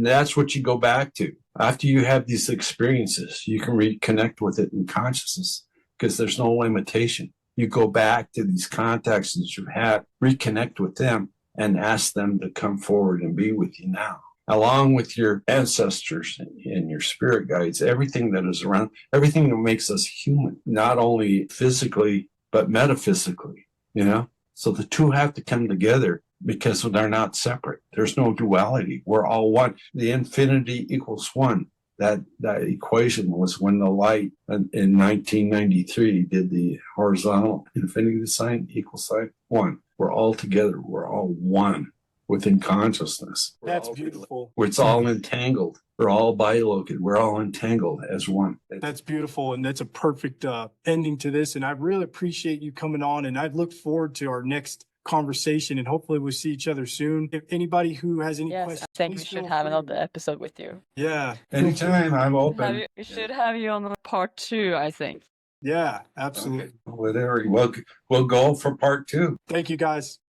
S1: that's what you go back to. After you have these experiences, you can reconnect with it in consciousness because there's no limitation. You go back to these contacts that you've had, reconnect with them, and ask them to come forward and be with you now, along with your ancestors and your spirit guides, everything that is around, everything that makes us human, not only physically, but metaphysically, you know? So the two have to come together because they're not separate. There's no duality. We're all one. The infinity equals one. That equation was when the light in 1993 did the horizontal infinity sign, equal sign, one. We're all together. We're all one within consciousness.
S7: That's beautiful.
S1: It's all entangled. We're all bilocated. We're all entangled as one.
S7: That's beautiful. And that's a perfect ending to this. And I really appreciate you coming on. And I look forward to our next conversation, and hopefully we'll see each other soon. If anybody who has any questions,
S8: I think we should have another episode with you.
S7: Yeah.
S1: Anytime, I'm open.
S8: We should have you on part 2, I think.
S7: Yeah, absolutely.
S1: Okay. Whatever. We'll go for part 2.
S7: Thank you, guys.